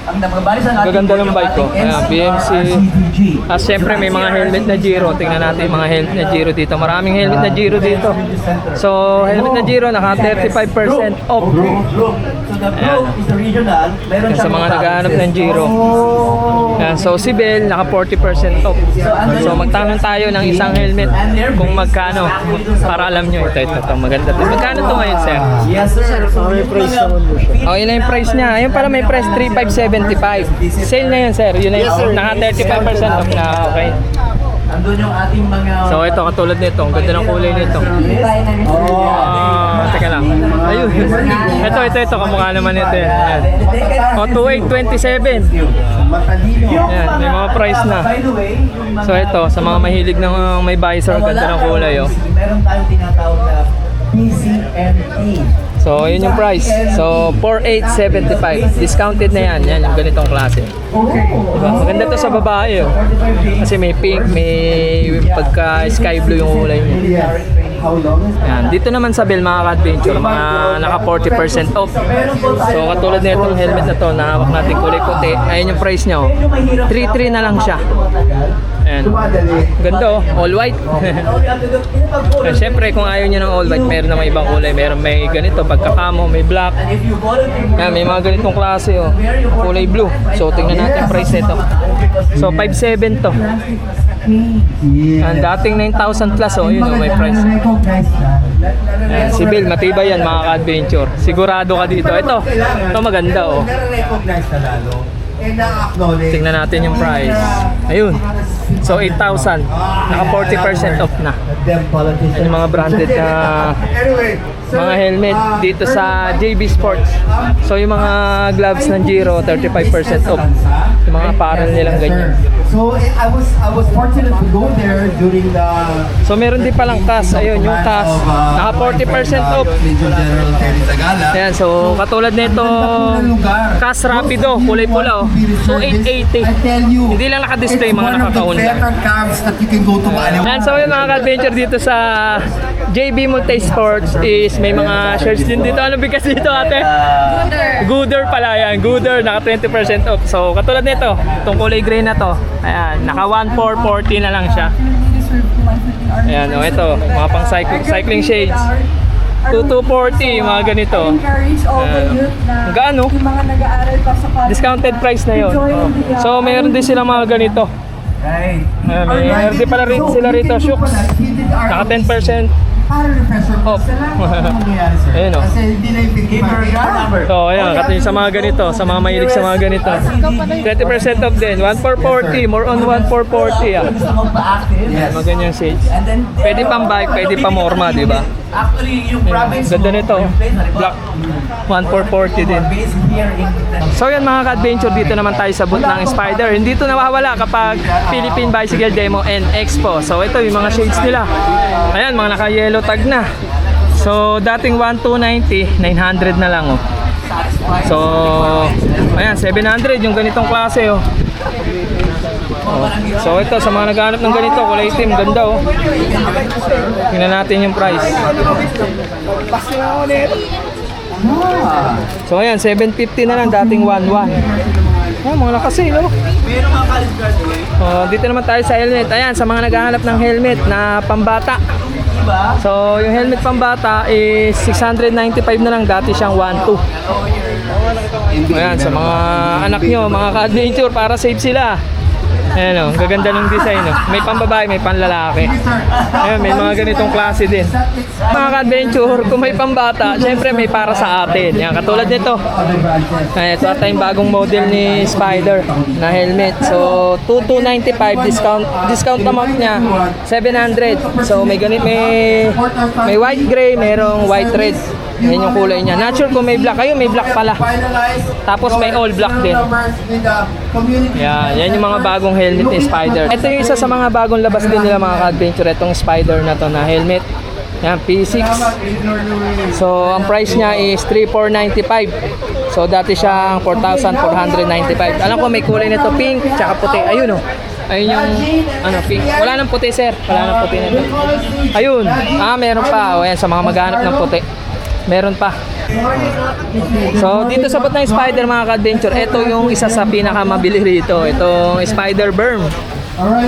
Ang nagbabalis ang ating Gaganda ng bike ko. Ayan, BMC. At syempre may mga helmet na Giro. Tingnan natin yung mga helmet na Giro dito. Maraming helmet na Giro dito. So, helmet na Giro, naka 35% off. So the group is the regional. Meron Yan, sa siyang mga mga naghahanap ng Giro. Yan, so si Bell, naka 40% off. So, magtanong tayo ng isang helmet kung magkano. Para alam nyo, ito, maganda to. Magkano to ngayon, sir? Yes sir. So may price naman mo siya. Oh, yun na yung price niya. Ayun pala may price 3,575. Sale na yun, sir. Yun na yung naka 35% off na. Okay. Andun yung ating mga... So ito katulad nito, ang ganda ng kulay nito. Teka lang. Ayun. Ito kamukha naman ito. Yan. O 2827. Yan, may mga price na. By the way, yung mga... So ito sa mga mahilig ng may visor, ganda ng kulay oh. Meron tayong tinatawag na PCMT. So yun yung price. So 4,875. Discounted na yan. Yan yung ganitong klase. Diba? Maganda to sa babae oh. Kasi may pink, may pagka sky blue yung kulay niya. Yan. Dito naman sa Bell mga ka-adventure, mga naka 40% off. So katulad na itong helmet na to, nahawak natin kulay puti. Ayun yung price niya oh. 3,300 na lang siya. Ayan. Ganda oh, all white. Eh, syempre kung ayaw niyo ng all white, meron naman ibang kulay. Meron may ganito, pagkakamo, may black. Ayan, may mga ganitong klase oh. Kulay blue. So tingnan natin price nito. So 5,700 to. Ang dating 9,000 plus oh, yun oh, may price. Ayan, si Bill, matibay yan mga ka-adventure. Sigurado ka dito. Ito maganda oh. Nare-recognize na lalo. And na-acknowledge. Tingnan natin yung price. Ayun. So 8,000. Naka 40% off na. Yan yung mga branded na Anyway, mga helmet dito sa JB Sports. So yung mga gloves ng Giro, 35% off. Yung mga apparel nilang ganyan. So I was fortunate to go there during the So meron din palang CAS. Ayun, yung CAS. Naka 40% off. Major General Terry Zagala. Ayan, so katulad nito CAS Rapido, kulay pula oh. So 880. I tell you, Hindi lang naka-display, it's mga one of the nakakaon lang. better cars that you can go to Maalaw. Yan, so yung mga ka-adventure dito sa JB Multisports is may mga shirts din dito. Ano bigas dito ate? Gooder pala yan. Gooder, naka 20% off. So katulad nito, itong kulay gray na to. Ayan, naka 1,440 na lang siya. Ayan, oh, ito, mga pang cycling shades. 2,240, mga ganito. Encourage all the youth na Gaano? yung mga nag-aaral pa sa college. Discounted price na yun. Oh. So mayroon din silang mga ganito. Right. Meron din pala rin sila rito, shooks. Naka 10%. Para refresher Off. Salamat sa mangyayari, sir. Ayun, oh. Kasi hindi na yung 55. So, ayan, katulad sa mga ganito, sa mga mahilig sa mga ganito. 20% off din, 1,440, more on 1,440 ah. Gusto mong pa-active. Mga ganyang shades. And then, Pwede pang bike, pwede pang morma, di ba? Actually, yung province Ganda nito, yung place, black, 1,440 din. based here in So yan mga ka-adventure, dito naman tayo sa booth ng Spider. Hindi ito nawawala kapag Philippine Bicycle Demo and Expo. So ito yung mga shades nila. Ayan, mga naka-yellow tag na. So dating 1,290, 900 na lang oh. So ayan, 700 yung ganitong klase oh. Oh. So ito sa mga naghahanap ng ganito, kulay itim, ganda oh. Tingnan natin yung price. So ayan, 750 na lang, dating 1,1. Oh, mga nakasale oh. Dito naman tayo sa helmet. Ayan, sa mga naghahanap ng helmet na pambata. So yung helmet pambata is 695 na lang, dati siyang 1,2. Ayan, sa mga anak nyo, mga ka-adventure, para safe sila. Ayan o, ang gaganda ng design o. May pambabae, may panlalaki. Ayan, may mga ganitong klase din. Mga ka-adventure, kung may pambata, syempre may para sa atin. Ayan, katulad nito. Ayan, ito ata yung bagong model ni Spider na helmet. So, 2295 discount amount niya 700. So, may ganit, may white gray, merong white red. Yan yung kulay niya. Not sure kung may black. Kayo may black pala. Tapos may all black din. Yan yung mga bagong helmet ni Spider. Ito yung isa sa mga bagong labas din nila mga ka-adventure. Itong Spider na to na helmet. Yan, P6. So, ang price niya is 3,495. So, dati siyang 4,495. Alam ko may kulay nito pink, tsaka puti. Ayun oh. Ayun yung pink. Wala nang puti, sir. Wala nang puti nito. Ayun. Meron pa. O, yan, sa mga maghanap ng puti. Meron pa. So, dito sa Batang Spider mga ka-adventure, ito yung isa sa pinakamabili rito. Itong Spider Berm.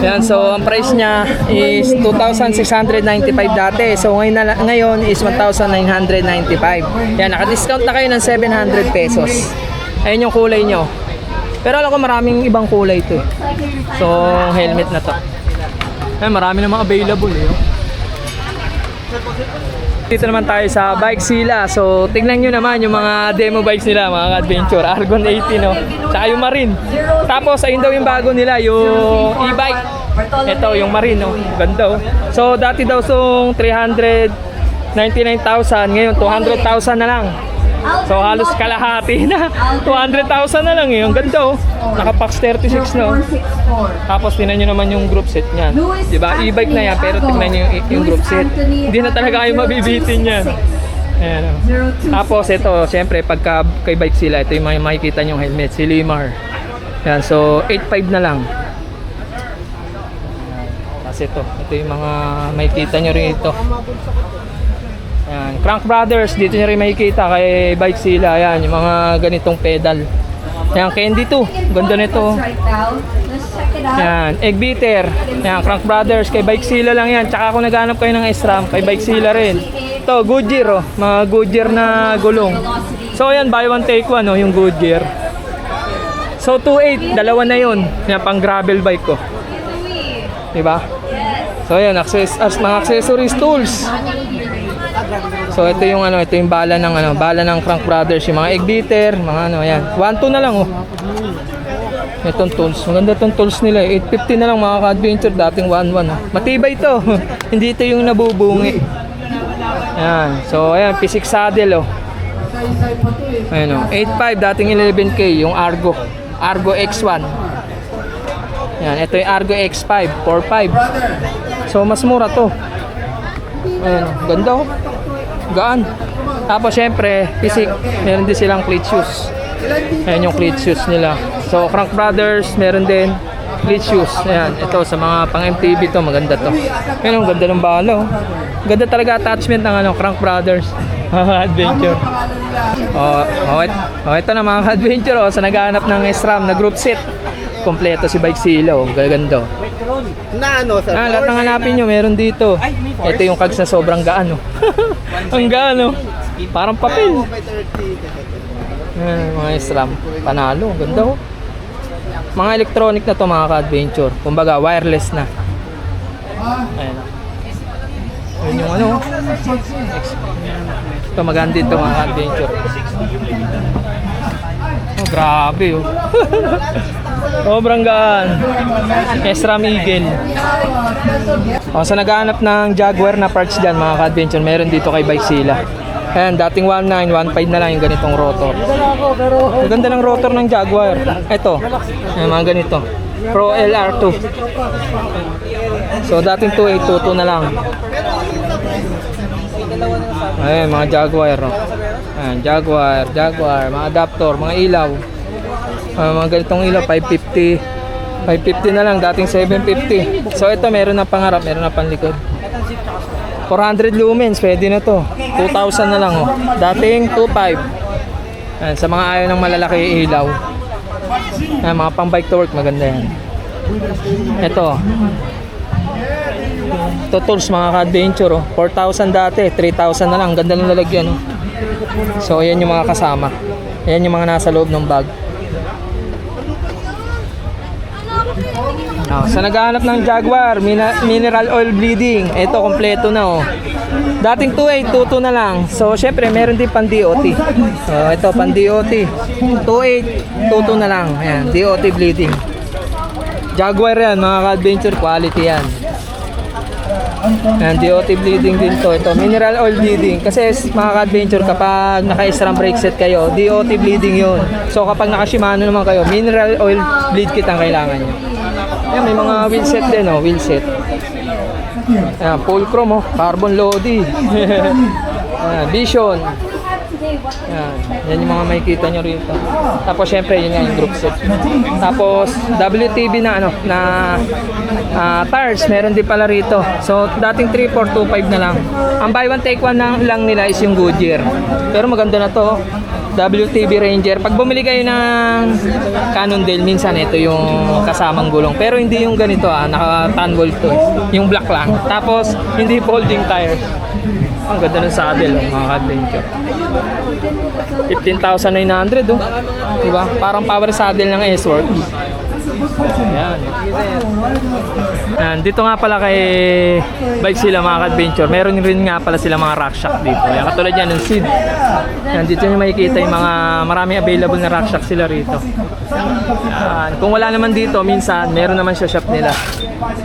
Yan, so ang price niya is 2,695 dati. So ngayon is 1,995. Yan, naka-discount na kayo ng 700 pesos. Ayun yung kulay nyo. Pero alam ko maraming ibang kulay ito. So, helmet na to. Ay, marami namang available eh. Dito naman tayo sa Bikezilla. So, tingnan nyo naman yung mga demo bikes nila, mga adventure. Argon 80, no? Tsaka yung Marine. Tapos, ayun daw yung bago nila, yung e-bike. Ito, yung Marine, no? Ganda, oh. So, dati daw song 399,000. Ngayon, 200,000 na lang. So, halos kalahati na. 200,000 na lang, eh. Ang ganda, oh. Naka-Pax 36, no? Tapos, tingnan nyo naman yung group set niyan. Diba? E-bike na yan, pero tingnan nyo yung group set. Hindi na talaga kayo mabibitin yan. Ayan, oh. Tapos, ito, syempre, pagka kay bike sila, ito yung makikita nyo helmet, si Limar. Yan, so, 8.5 na lang. Tapos ito yung mga makikita nyo rin ito. Ayan, Crank Brothers, dito nyo rin makikita kay Bikezilla. Ayan, yung mga ganitong pedal. Ayan, Candy 2, ganda nito. Ayan, Egg Beater. Ayan, Crank Brothers, kay Bikezilla lang yan. Tsaka kung naghanap kayo ng SRAM, kay Bikezilla rin. Ito, Goodyear, oh. Mga Goodyear na gulong. So ayan, buy one take one, oh, yung Goodyear. So 2.8, dalawa na yun. Yan, pang gravel bike ko. Diba? So ayan, mga accessories, tools. So ito yung ito yung bala ng Crank Brothers, yung mga Egg Beater, mga ayan. 1.2 na lang, oh. Itong tools. Maganda tong tools nila. 850 na lang mga ka-adventure, dating 1.1, oh. Matibay ito. Hindi ito yung nabubungi. Ayan. So ayan, P6 saddle, oh. Ayan, oh. 8.5, dating 11K, yung Argo X1. Ayan, ito yung Argo X5, 4.5. So mas mura to. Ayan, ganda, oh. Gaan. Tapos syempre, P6, meron din silang cleat shoes. Ayan yung cleat shoes nila. So Crank Brothers, meron din cleat shoes. Ayan, ito sa mga pang MTB to, maganda to. Ayan, ang ganda ng bala, oh. Ganda talaga attachment ng Crank Brothers. Adventure. Ito na mga adventure, oh, sa naghahanap ng SRAM na group set. Kompleto si Bikezilla, oh. Gaganda. Lahat ng hanapin nyo, meron dito. Ito yung kags na sobrang gaan, oh. Ang gaan, oh. Parang papel. Mga SRAM. Panalo, ganda, oh. Mga electronic na to mga ka-adventure. Kumbaga, wireless na. Ayan, oh. Ayan yung ito maganda ito mga ka-adventure. Oh, grabe, oh. Sobrang gaan. SRAM Eagle. Sa naghahanap ng Jaguar na parts dyan mga ka-adventure, meron dito kay Bikezilla. Ayan, dating 1.9, 1.5 na lang yung ganitong rotor. Ang ganda ng rotor ng Jaguar. Ito, ayan, mga ganito. Pro LR2. So dating 2.8, 2.2 na lang. Ayan, mga Jaguar, oh. Ayan, Jaguar, mga adapter, mga ilaw. Mga ganitong ilaw, 550 na lang, dating 750. So ito, meron na pangarap, meron na panlikod. 400 lumens, pwede na to. 2,000 na lang, oh. Dating 2.5. Ayan, sa mga ayaw ng malalaki ilaw. Ayan, mga pang bike to work, maganda yan. Ito tools mga ka-adventure, oh. 4,000 dati, 3,000 na lang. Ganda ng lalagyan, oh. So ayan yung mga kasama. Ayan yung mga nasa loob ng bag. Sa naghahanap ng Jaguar, mineral oil bleeding, ito kompleto na oh. Dating 2.8, 2.2 na lang. So syempre meron din pang DOT. So ito pang DOT. 2.8, 2.2 na lang. Ayan, DOT bleeding. Jaguar yan, mga ka-adventure, quality yan. Ayan, DOT bleeding din to. Ito, mineral oil bleeding. Kasi mga ka-adventure, kapag naka-SRAM brake set kayo, DOT bleeding yun. So kapag naka-Shimano naman kayo, mineral oil bleed kit ang kailangan nyo. Ayan, may mga wheel set din, oh, wheel set. Ayan, full chrome, oh, carbon Lodi. Ayan, Vision. Ayan, yan yung mga makikita nyo rito. Tapos syempre yun nga yung group set. Tapos WTB na ano na tires meron din pala rito. So dating 3, 4, 2, 5 na lang. Ang buy one take one na lang nila is yung Goodyear. Pero maganda na to. WTB Ranger. Pag bumili kayo ng Cannondale, minsan ito yung kasamang gulong. Pero hindi yung ganito naka-tan bolt to. Yung black lang. Tapos hindi folding tires. Ang ganda ng saddle, mga ka-adventure. 15,900 oh. Diba? Parang power saddle ng S-Work. Ayan. Ayan. Dito nga pala kay bike sila, mga ka-adventure. Meron rin nga pala sila mga rack shock dito. Ayan, katulad yan ng Seed. Ayan, dito nyo makikita yung mga marami available na rack shock sila rito. Ayan. Kung wala naman dito, minsan meron naman siya shop nila.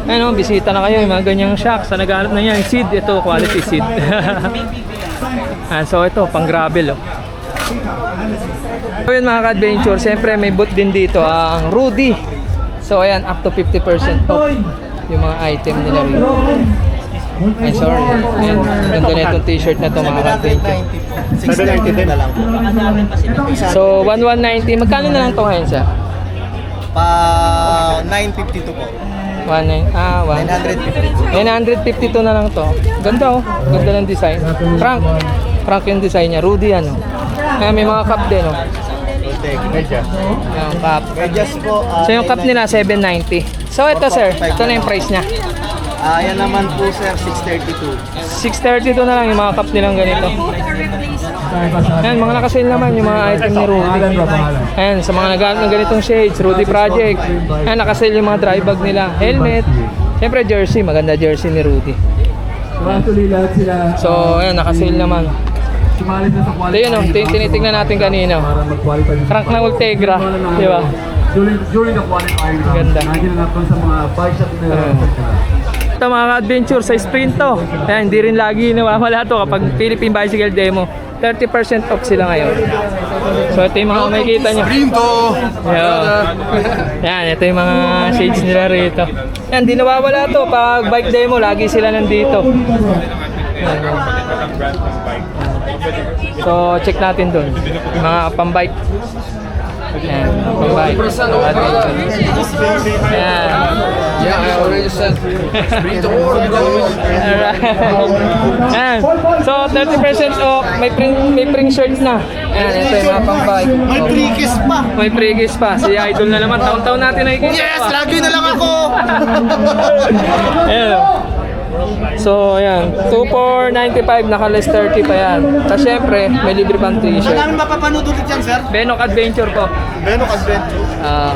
Ayan, bisita na kayo, yung mga ganyang shock. Sa naghanap na yan, Seed. Ito, quality Seed. Ayan, so ito, pang gravel oh. So yun mga ka-adventure, siyempre may boot din dito ang Rudy. So ayan, up to 50% off yung mga item nila rito. Ay sorry, ayan, ganda na itong t-shirt na ito mga ka-adventure. 690 na lang po. So 1190, magkano na lang ito ngayon siya? Pa 952 po. 952 na lang to. Ganda oh, ganda ng design. Frank yung design niya, Rudy ano. Kaya may mga cup din oh. Yung cup. Medyas po. So yung cup nila 790. So ito sir, ito na yung price niya. Yan naman po sir, 632. 632 na lang yung mga cup nilang ganito. Ayan, mga nakasale naman yung mga item ni Rudy. Ayan, sa mga naghahanap ng ganitong shades, Rudy Project. Ayan, nakasale yung mga dry bag nila. Helmet. Siyempre jersey, maganda jersey ni Rudy. So ayan, nakasale naman. Ito yun, tinitignan natin kanina. Crank ng Ultegra, di ba? During the qualifying round, Ganda. lagi na natin sa mga bike shop nila. Ito mga adventure sa sprint to. Ayan, hindi rin lagi nawawala to kapag Philippine Bicycle Demo. 30% off sila ngayon. So ito yung mga makikita nyo. Yan, ito yung mga shades nila rito. Yan, di nawawala to. Pag bike demo, lagi sila nandito. Yan. So check natin dun. Mga pambike. Yan, pambike. Yan. Yeah, I already said. Bring the world. Ayan. So 30% off, may print shirts na. Ayan, ito yung mga pang-bike. May pre-kiss pa. May pre-kiss pa. Si Idol na naman. Taon-taon natin nakikita. Yes, lagi na lang ako. Ayan. So, ayan. 2,495, naka-less 30 pa yan. Tapos syempre, may libre pang t-shirt. Saan namin mapapanood ulit yan, sir? Benok Adventure po. Benok Adventure.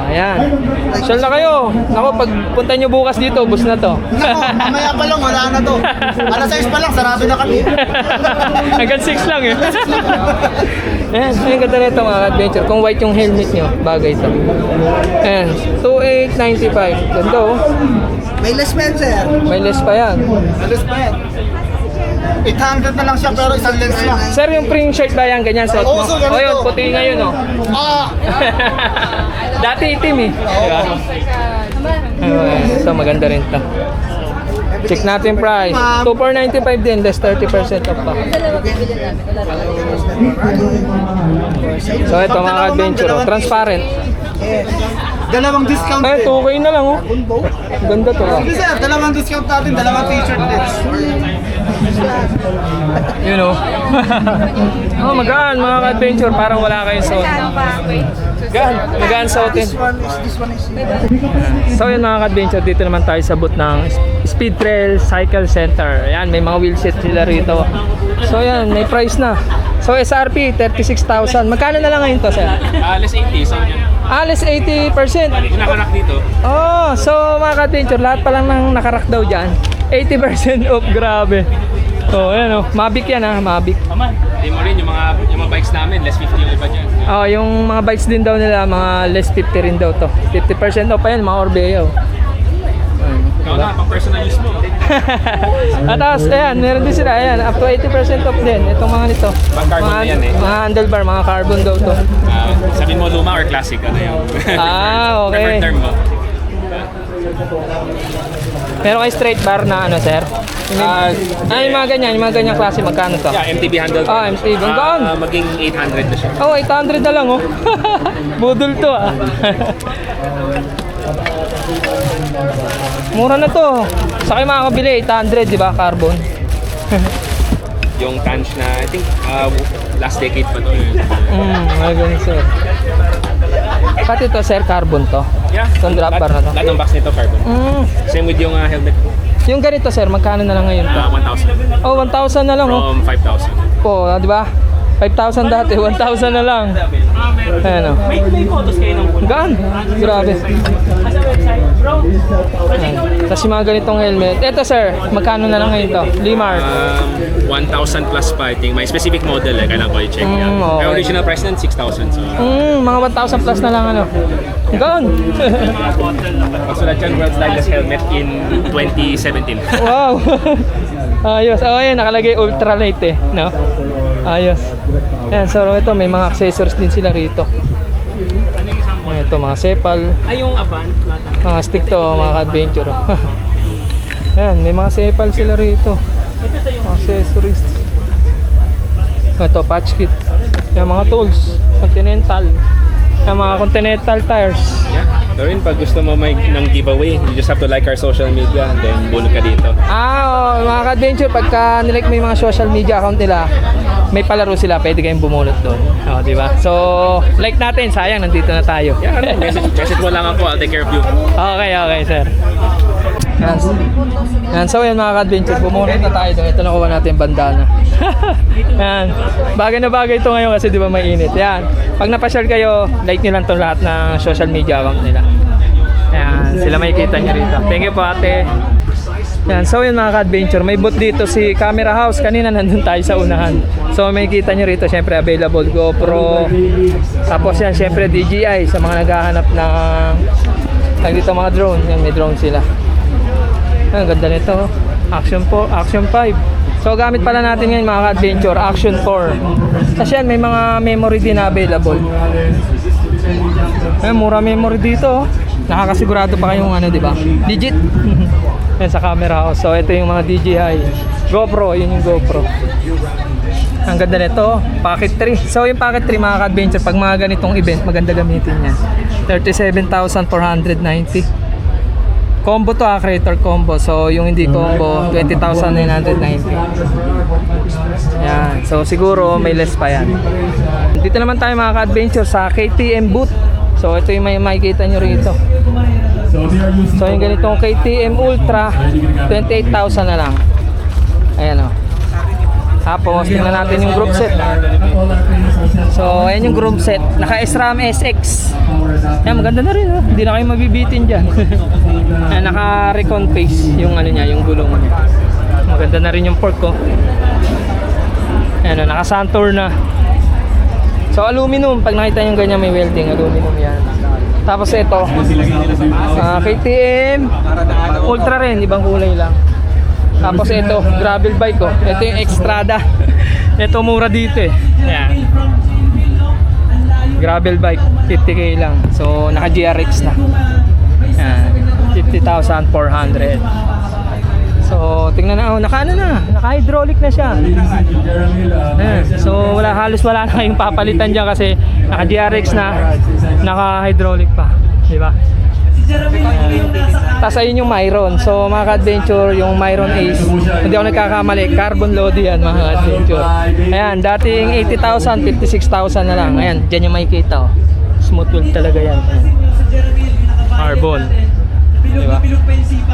Ayan. Sal na kayo. Naku, pag punta nyo bukas dito, bus na to. Nako, mamaya pa lang, wala na to. Alas 6 pa lang, sarado na kami. Hanggang 6 lang eh. Ayan, ayun ganda na ito mga adventure. Kung white yung helmet nyo, bagay ito. Ayan, 2,895. Ganda oh. May less men, sir. May less pa yan. Less pa yan. 800 na lang siya pero isang lens lang. Sir, yung print shirt ba yan? Ganyan suot mo? Oo, so ganito. O yun, puti ngayon oh. Dati itim eh. Diba? So maganda rin ito. Check natin price. 2,495 din, less 30% off pa. So ito mga adventure, oh. Transparent. Dalawang discount Ay, 2K na lang oh. Ganda to ah. Sige sir, dalawang discount natin, dalawang t-shirt din. You know? Oh, magaan mga ka-adventure. Parang wala kayong suot. Magaan suotin. So yun mga ka-adventure, dito naman tayo sa booth ng Speed Trail Cycle Center. Ayan, may mga wheelset sila rito. So yan, may price na. So SRP, 36,000. Magkano na lang ngayon to, sir? Less 80, so Less 80%. nakarak dito. Oh, so mga ka-adventure, lahat pa lang ng nakarak daw dyan. 80% off, grabe. Oh, ayan oh, Mavic yan ha, Mavic. Paman, hindi mo rin yung mga bikes namin, less 50 yung iba dyan. Oh, yung mga bikes din daw nila, mga less 50 rin daw to. 50% off pa yan, mga Orbea. Ikaw na, pang personal use mo. At tapos, ayan, meron din sila, ayan, up to 80% off din. Itong mga nito. Pang carbon Mga, na yan eh. mga handlebar, mga carbon daw to. Sabihin mo luma or classic, ano yun? Ah, okay. Preferred term mo. Meron kayo straight bar na ano, sir? Yung mga ganyan klase, magkano to? Yeah, MTB handle. Ah, MTB. Ang gaan. Maging 800 na siya. Oh, 800 na lang oh. Budol to ah. Mura na to. Sa kayo makakabili, 800, di ba? Carbon. Yung Tanch na, I think, last decade pa to. Magaling sir. Pati to sir, carbon to. Yeah. Itong drop bar na to. Lahat ng box nito carbon. Same with yung helmet. Yung ganito sir, magkano na lang ngayon to? 1,000. Oh, 1,000 na lang oh. From 5,000. Oh, di ba? 5,000 dati, 1,000 na lang. Ayan o. May photos kayo ng Gaan. Grabe. Tapos yung mga ganitong helmet. Ito sir, magkano na lang ngayon to? Limar. 1,000 plus pa, I think. May specific model eh, kailangan ko i-check yan. Okay. May original price nun, 6,000. So, Mga 1,000 plus na lang ano. Gaan. pagsulat yan, World's Lightest Helmet in 2017. Wow. Ayos. Oh, ayan, nakalagay ultralight eh, no? Ayos. Ayan, so ito may mga accessories din sila rito. Ayan, ito mga sepal. Ay, yung Avant. Mga stick to, mga adventure. Ayan, may mga sepal sila rito. Accessories. Ito, patch kit. Ayan, mga tools. Continental. Ayan, mga Continental tires. Yeah. So rin, pag gusto mo may ng giveaway, you just have to like our social media and then bulog ka dito. Mga ka-adventure, pagka nilike mo yung mga social media account nila, may palaro sila, pwede kayong bumulot doon. Di ba? So, like natin, sayang, nandito na tayo. Yeah, message mo lang ako, I'll take care of you. Okay, sir. Yan, so yan mga ka-adventure, bumulot na tayo doon. Ito nakuha natin yung bandana. Yan, bagay na bagay ito ngayon kasi di ba mainit. Yan, pag napasyal kayo, like nyo lang itong lahat ng social media account nila. Yan, sila makikita nyo rito. Thank you po ate. Yan, so yun mga ka-adventure, may booth dito si Camera House. Kanina nandun tayo sa unahan. So may kita nyo rito, syempre available GoPro. Tapos yan, syempre DJI sa mga naghahanap ng dito mga drone. Yan, may drone sila. Ang ganda nito. Action 4, Action 5. So gamit pala natin ngayon mga ka-adventure, Action 4. Kasi yan, may mga memory din na available. Ay, mura memory dito. Nakakasigurado pa kayong ano, di ba? Legit. Yan sa Camera House. So ito yung mga DJI. GoPro, yun yung GoPro. Ang ganda nito, Pocket 3. So yung Pocket 3 mga ka-adventure, pag mga ganitong event, maganda gamitin yan. 37,490. Combo to creator combo. So yung hindi combo, 20,990. Yan. So siguro may less pa yan. Dito naman tayo mga ka-adventure sa KTM booth. So ito yung may makikita nyo rito. So yung ganitong KTM Ultra, 28,000 na lang. Ayan o. Tapos tingnan natin yung group set. So ayan yung group set. Naka SRAM SX. Yan, maganda na rin oh. Hindi na kayo mabibitin dyan. Naka recon face yung ano niya, yung gulong niya. Maganda na rin yung fork ko. Ayan o, naka Santor na. So aluminum, pag nakita nyo ganyan may welding, aluminum yan. Tapos ito, KTM Ultra rin, ibang kulay lang. Tapos ito, gravel bike ko. Ito yung Xtrada. Ito mura dito eh. Ayan. Gravel bike, 50k lang. So naka GRX na. Ayan, 50,400. So tingnan na, naka ano na, naka hydraulic na siya. Ayan. So halos wala na kayong papalitan dyan kasi naka GRX na, naka hydraulic pa, di ba? Tapos ayun yung Myron. So mga ka-adventure, yung Myron Ace, hindi ako nagkakamali, carbon load yan mga ka-adventure. Ayan, dating 80,000, 56,000 na lang. Ayan, dyan yung makikita. Oh. Smooth build talaga yan. Ayan. Carbon. Diba?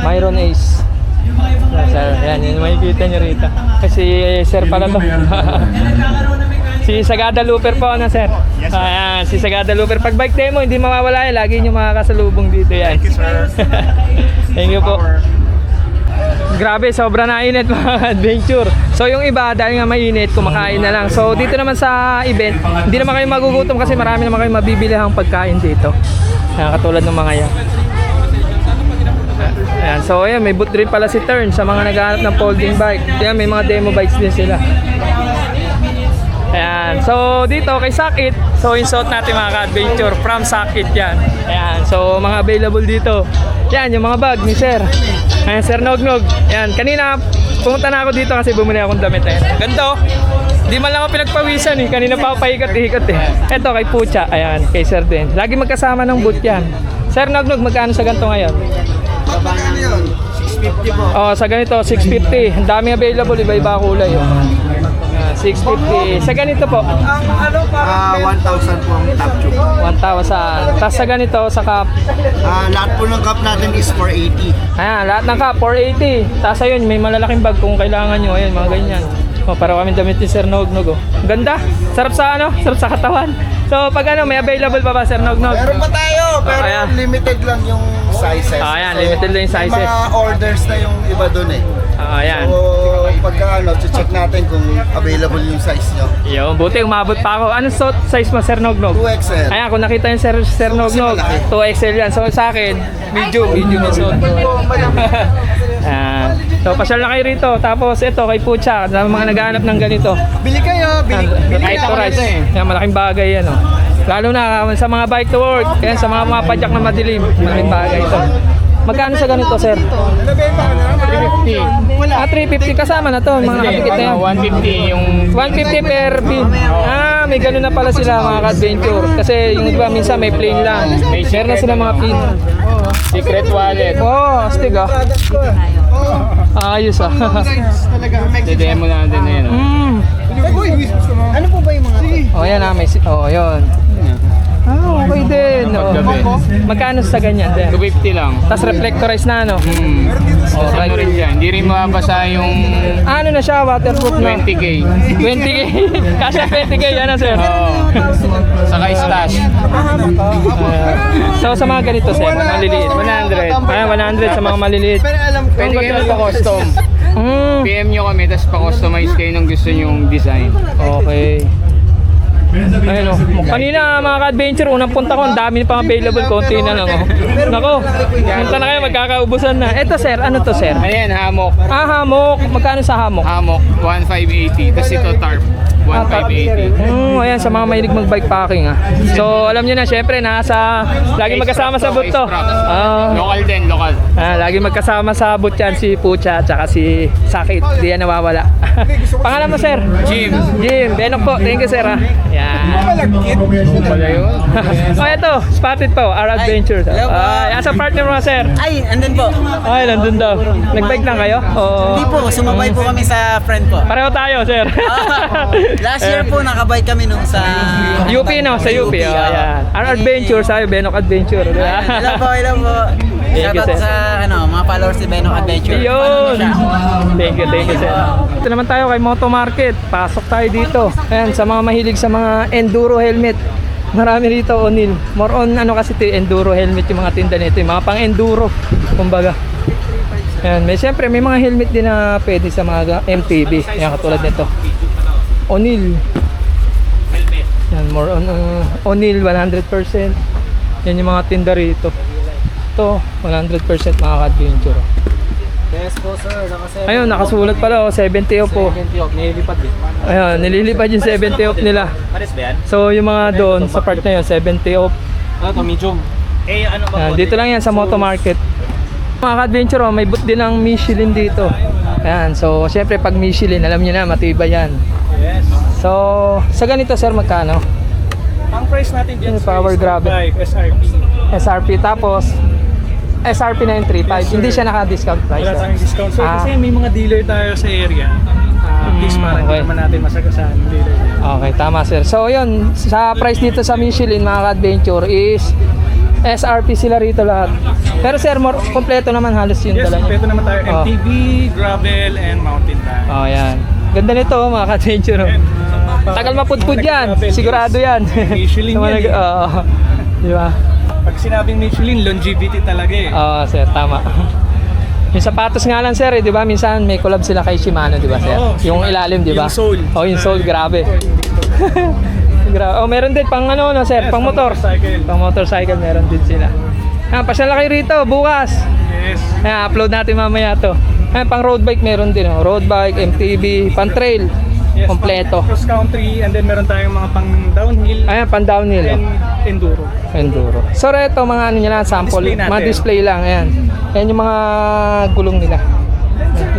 Myron Ace. Sir, yan, yun makikita nyo rito. Kasi sir pala to. Si Sagada Looper po na sir. Ayan, si Sagada Looper. Pag bike demo, hindi mawawala yan. Lagi nyo makakasalubong dito yan. Thank you sir. Thank you po. Grabe, sobra na init mga adventure. So yung iba, dahil nga mainit, kumakain na lang. So dito naman sa event, hindi naman kayo magugutom kasi marami naman kayo mabibilihang pagkain dito. Ayan, katulad ng mga yan. Ayan, so ayan, may booth rin pala si Turn sa mga naghahanap ng folding bike. Ayan, may mga demo bikes din sila. Ayan, so dito kay Sakit, so yung suot natin mga ka-adventure from Sakit yan. Ayan, so mga available dito. Yan, yung mga bag ni Sir. Ayan, Sir Nognog. Ayan, kanina pumunta na ako dito kasi bumili akong damit. Ayan, ganda oh. Di man lang ako pinagpawisan eh. Kanina pa ako paikot-ikot eh. Eto kay Pucha, ayan, kay Sir din. Lagi magkasama ng booth yan. Sir Nognog, magkano sa ganito ngayon? Ano yun? 650 po. Oh, sa ganito 650. Ang daming available, iba-iba kulay oh. 650. Sa ganito po, 1,000 po ang top tube. 1,000. Tapos sa ganito, sa cup, Lahat po ng cup natin is 480. ayan, lahat ng cup 480. Tapos ayun, may malalaking bag kung kailangan nyo. Ayan, mga ganyan. Oh, para kami damit ni Sir Nognog oh. Ganda. Sarap sa ano? Sarap sa katawan. So pag ano, may available pa ba Sir Nognog? Meron pa tayo, pero ayan. limited lang yung sizes. Ayan, limited lang yung may sizes. mga orders na yung iba dun eh. Ayan. So, pagka ano, check natin kung available yung size nyo. Yun, buti umabot pa ako. Anong size mo Sir Nognog? 2XL. Ayan, kung nakita yung Sir Nognog, 2XL yan. So sa akin, medium yung suot ko. Ayan. So pasyal na kayo rito. Tapos ito kay Pucha, sa mga naghahanap ng ganito. Bili kayo, bili Kahit kayo. to rice. Yan, malaking bagay yan oh. Lalo na sa mga bike to work, yan, sa mga padyak na madilim, malaking bagay ito. Magkano sa ganito, sir? 350. 350 kasama na to, mga kapikit na yan. 150 yung 150 per pin. May ganun na pala sila mga ka-adventure. Kasi yung iba minsan may plain lang. Meron na sila mga pin. secret wallet. Oh, astig ah. Ayos ah. Demo na din na yun. Ano po ba yung mga Oh, yan ah, may yun. Okay din. Oh. Magkano sa ganyan din? 250 lang. Tapos reflectorize na ano? Ano rin yan. Hindi rin mabasa yung Ano na siya, waterproof na? 20k. 20k? Kasi 20k, ano sir? Saka stash. So sa mga ganito sir, maliliit. 100. Ayan, 100 sa mga maliliit. Pwede kayo magpa-custom. Mm, PM nyo kami, tapos pa-customize kayo ng gusto nyong design. okay. Ayun oh. Kanina mga ka-adventure, unang punta ko, ang dami pang available, konti na lang oh. Nako, punta na kayo, magkakaubusan na. Eto sir, ano to sir? Ayan, hammock. Hammock. Magkano sa hammock? Hammock, 1,580. Tapos ito tarp, 1,580. Ayan, sa mga mahilig mag-bike packing ah. So, alam nyo na, syempre, lagi magkasama sa boot to. Local din, local. Lagi magkasama sa boot yan, si Pucha, tsaka si Sakit. Di yan nawawala. Pangalan mo, sir? Jim. Jim, Benok po. Thank you, sir ah. Yan. Wala yun. Oh, ito, spotted po, our adventures. Asa partner mo, sir? Ay, andun po. Ay, nandun daw. Nag-bike lang kayo? O... Hindi po, sumabay po kami sa friend ko. Pareho tayo, sir. Last year po, nakabike kami nung sa... UP, no? Sa UP. Oh, ayan. Our adventure, sabi, Benok Adventure. Diba? Hello po, hello po. Thank you, Shoutout sir. sa mga followers ni Benok Adventure. Yun! Thank you, sir. Ito naman tayo kay Moto Market. Pasok tayo dito. Ayan, sa mga mahilig sa mga enduro helmet. Marami rito, O'Neil. More on ano kasi ito, enduro helmet yung mga tinda nito. Yung mga pang enduro, kumbaga. Ayan, siyempre may mga helmet din na pwede sa mga MTB. Ayan, katulad nito. O'Neil. Ayan, more on O'Neil 100%. Yan yung mga tinda rito. Ito, 100% mga ka-adventure. Yes po sir, Ayun, nakasulat pala, 70 off po. 70 off, nililipad din. Ayun, nililipad yung 70 off nila. Pares ba yan? So, yung mga doon, sa part na yun, 70 off. Ano to, medium? Ano ba? Ayan, dito lang yan sa Moto Market. Mga ka-adventure, may booth din ng Michelin dito. Ayan, so, syempre pag Michelin, alam nyo na, matibay yan. Yes. So, sa ganito sir, magkano? Ang price natin dyan Power grabe. SRP. SRP, tapos, SRP na yung 3.5. Hindi siya naka-discount price. Wala sir. tayong discount. So, Ah. kasi may mga dealer tayo sa area. At least para okay. hindi naman natin masagasaan yung dealer. Okay, tama sir. So yun, sa price dito sa Michelin mga ka-adventure is SRP sila rito lahat. Pero sir, more kompleto naman halos yun Yes, talaga. kompleto naman tayo. Oh. MTB, gravel, and mountain bike. Oh, yan. Ganda nito mga ka-adventure. Oh. Tagal mapudpud yan. Sigurado yan. Michelin Sa mga yan, eh. Oo. Di ba? Pag sinabing Michelin, longevity talaga eh. Oo, sir, tama. Yung sapatos nga lang sir, di ba? Minsan may collab sila kay Shimano, di ba sir? Oo, Yung Shimano. ilalim, di ba? Yung sole. Oh, yung sole, grabe. Grabe. Oh, meron din pang ano, no, sir, Yes, pang pang motor. motorcycle. Pang motorcycle meron din sila. Ah, pasyala kayo rito bukas. Yes. Ayan, upload natin mamaya to. Ayan, pang road bike meron din, oh. Road bike, MTB, pang trail. Yes, Kompleto. Cross country, and then meron tayong mga pang downhill Ayan, pang downhill, and oh. enduro. Enduro. So, ito mga ano nyo lang, sample. Display natin. Mga display lang, ayan. Ayan yung mga gulong nila.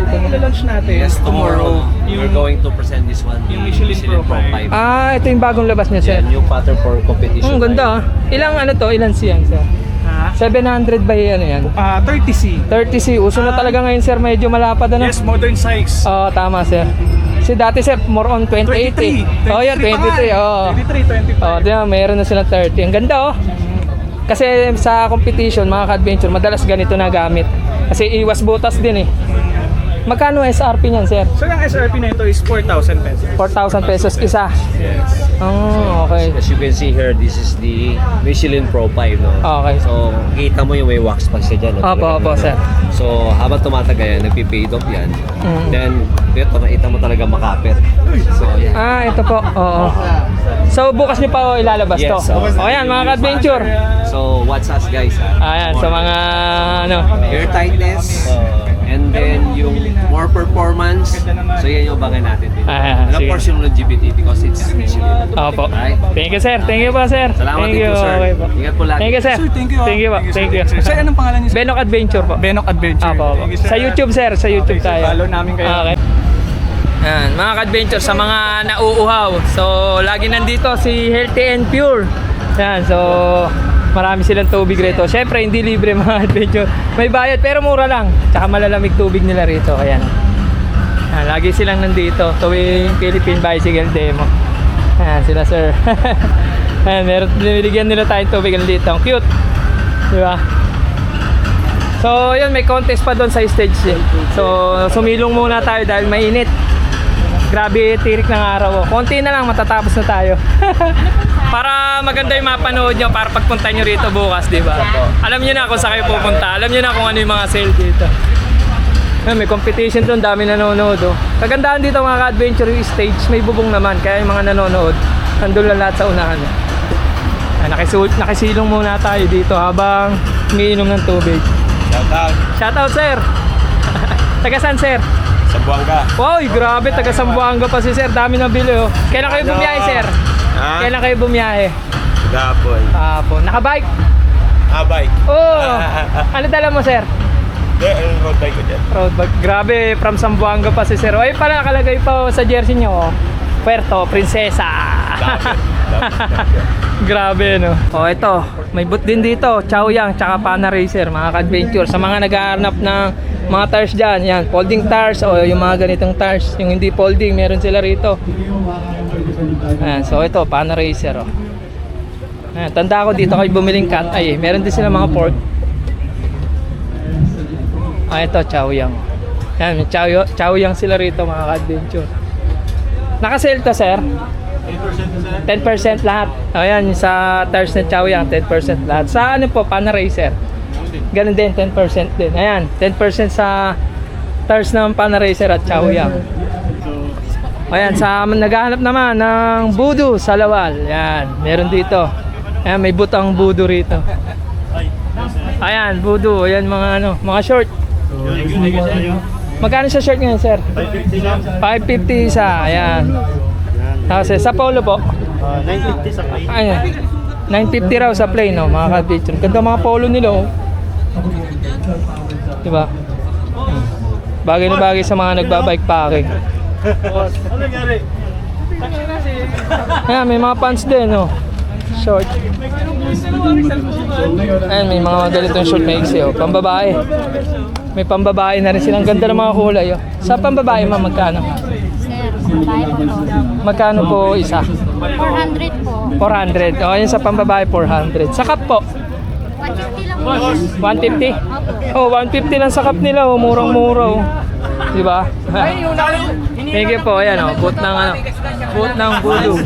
Ila-launch natin. Yes, tomorrow Yung- we're going to present this one. Yung Michelin Pro 5. Ah, ito yung bagong labas niya, sir. Yeah, new pattern for competition. Ang ganda, ah. Ilang ano to? Ilan siyang, sir? Ha? 700 by ano yan? 30C. 30C. Uso na talaga ngayon, sir. Medyo malapad, ano? Yes, modern size. Oo, tama, sir. Kasi dati, sir, more on 28 eh. Oh, yeah, 23. Oo. 23, 25. Oh, di ba, mayroon na silang 30. Ang ganda, oh. Kasi sa competition, mga ka-adventure, madalas ganito na gamit. Kasi iwas butas din eh. Magkano SRP niyan, sir? So, yung SRP na ito is 4,000 pesos. 4,000 pesos isa. Yes. Oh, okay. As you can see here, this is the Michelin Pro 5, no? Okay. So, kita mo yung may wax pa siya dyan. No? Opo, sir. So, habang tumatagal yan, nagpipade off yan. Mm. Then, ito, makita mo talaga makapit. So, yan. Ah, ito po. Oo. So, bukas niyo pa ilalabas to. Yes, oo. O yan, mga ka-adventure. So, what's us guys, ha? Ayan, sa mga ano. Air tightness, and then yung more performance. So, yan yung abangan natin din. Ah, And of sige. course, yung longevity because it's Michelin. Opo. Right? Thank you, sir. Thank you po, sir. Salamat Thank din you. po, sir. Okay po. Ingat po lagi. Thank you, sir. Sir, thank you. Thank you po. Thank you. Sir, anong pangalan niyo? Benok Adventure po. Benok Adventure. Opo, opo. Thank you, sir. Sa YouTube, sir. Sa YouTube Okay, sir, tayo. follow namin kayo. Okay. Yan, mga ka-adventure, sa mga nauuhaw. So, lagi nandito si Healthy and Pure. Yan, so marami silang tubig rito. Siyempre, hindi libre mga adventure. May bayad pero mura lang. Tsaka malalamig tubig nila rito. Ayan. Yan, lagi silang nandito tuwing Philippine Bicycle Demo. Ayan, sila sir. Ayan, meron, binibigyan nila tayong tubig. Ang dito. Ang cute. Di ba? So, yun, may contest pa doon sa stage eh. So, sumilong muna tayo dahil mainit. Grabe, tirik ng araw. Konti na lang, matatapos na tayo. Para maganda yung mapanood nyo, para pagpunta nyo rito bukas, di ba? Alam nyo na kung saan kayo pupunta. Alam nyo na kung ano yung mga sale dito. May competition doon, dami nanonood. Oh. Kagandahan dito mga ka-adventure yung stage, may bubong naman. Kaya yung mga nanonood, nandun lang lahat sa unahan. Nakisilong muna tayo dito habang umiinom ng tubig. Shoutout, sir! Taga saan, sir? Sambuanga. Wow, grabe, taga Sambuanga pa si sir. Dami na bili, oh. Kailan kayo bumiyahe, sir? Ha? Kailan kayo bumiyahe? Gapon. Nakabike? Bike. Oh! Ano dala mo, sir? Road bike ko dyan. Road bike. Grabe, from Sambuanga pa si sir. Ay, pala nakalagay pa sa jersey nyo, oh. Puerto Princesa. Grabe, no? Oh, ito. May boot din dito. Chaoyang, tsaka Pana Racer, mga ka-adventure. Sa mga naghahanap ng mga tires dyan, yan. Folding tires, o yung mga ganitong tires. Yung hindi folding, meron sila rito. Ayan, so ito, Pana Racer, oh. Ayan, tanda ko dito kayo bumiling cat. Ay, meron din sila mga fork. Ah, ito, Chaoyang. Ayan, Chaoyang sila rito, mga ka-adventure. Naka-sale to, sir? 10% lahat. Ayan, sa tires ng Chaoyang, 10% lahat. Sa ano po, Pana Racer. Ganun din, 10% din. Ayan, 10% sa tires ng Pana Racer at Chaoyang. Ayan, sa naghahanap naman ng Voodoo sa Lawal. Ayan, meron dito. Ayan, may butang Voodoo rito. Ayan, Voodoo. Ayan, mga short. Magkano sa shirt ngayon, sir? 550 isa. Ayan. Tapos sa polo po? 950 sa play. Ayan. 950 raw sa plain, no, mga ka-picture. Ganda mga polo nila, oh. Diba? Bagay na bagay sa mga nagbabike packing. Ano nangyari? Ayan, may mga pants din, oh. Short. Ayan, may mga ganitong short na iksi, oh. Pambabae. May pambabae na rin silang ganda ng mga kulay, oh. Sa pambabae, ma'am, magkano? Sir, babae po to. Magkano po isa? 400 po. 400. O, yun sa pambabae, 400. Sa cup po? 150 lang po. 150? Oh, 150 lang sa cup nila, oh. Murang-mura, oh. Di ba? Thank you po. Ayan, oh. Boot ng ano. Boot ng bulu.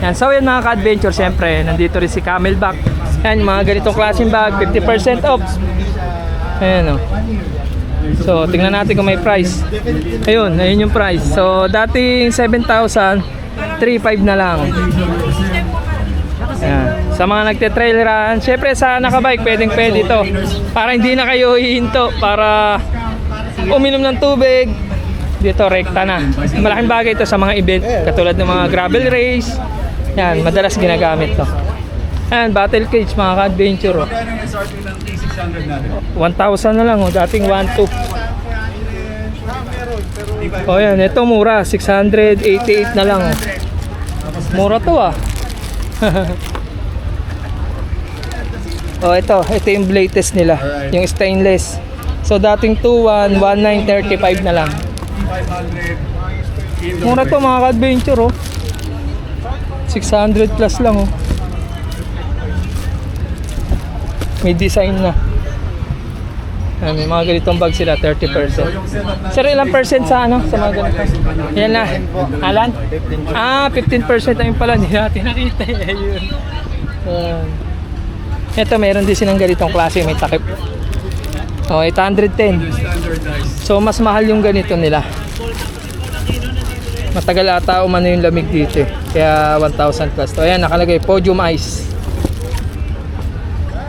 Yan. So, yan mga ka-adventure, syempre, nandito rin si Camelback. Yan, yung mga ganitong klaseng bag, 50% off. Ayan, oh. So, tingnan natin kung may price. Ayun, ayun yung price. So, dating 7,000, 3,500 na lang. Ayan. Sa mga nagte-trail run, syempre sa nakabike, pwedeng-pwede ito. Para hindi na kayo hihinto, para uminom ng tubig. Dito, rekta na. Malaking bagay ito sa mga event, katulad ng mga gravel race. Yan, madalas ginagamit to. Ayan, battle cage, mga ka-adventure. Oh. 1,000 na lang, oh. Dating 1,200. Oh, yan, ito mura, 688 na lang. Oh. Mura to, ah. Oh, ito yung blade test nila, yung stainless. So dating 2,100, 1935 na lang. Mura to mga ka-adventure, oh. 600 plus lang, oh. May design na. May mga ganitong bag sila, 30%. Sir, ilang percent sa ano? Sa mga ganito? Yan na. Alan? 15% ayun pala. Hindi natin nakita. Ayun. Ito, meron din silang ganitong klase. May takip. Oh, 810. So, mas mahal yung ganito nila. Matagal ata umano yung lamig dito, eh. Kaya 1,000 plus. So, ayan, nakalagay. Podium Ice.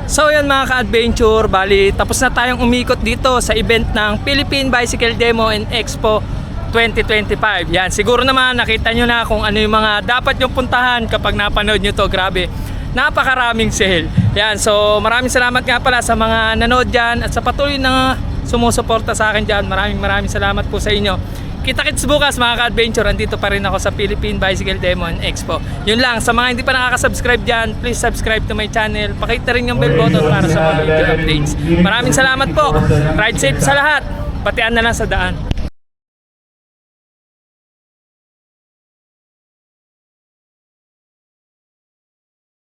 So yan mga ka-adventure, bali tapos na tayong umikot dito sa event ng Philippine Bicycle Demo and Expo 2025. Yan, siguro naman nakita nyo na kung ano yung mga dapat nyo puntahan kapag napanood nyo to. Grabe, napakaraming sale. Yan, so maraming salamat nga pala sa mga nanood dyan at sa patuloy na sumusuporta sa akin dyan. Maraming salamat po sa inyo. Kita-kits bukas mga ka-adventure, andito pa rin ako sa Philippine Bicycle Demo and Expo. Yun lang, sa mga hindi pa nakaka-subscribe dyan, please subscribe to my channel. Pakita rin yung bell button para sa mga video updates. Maraming salamat po. Ride safe sa lahat. Patian na lang sa daan.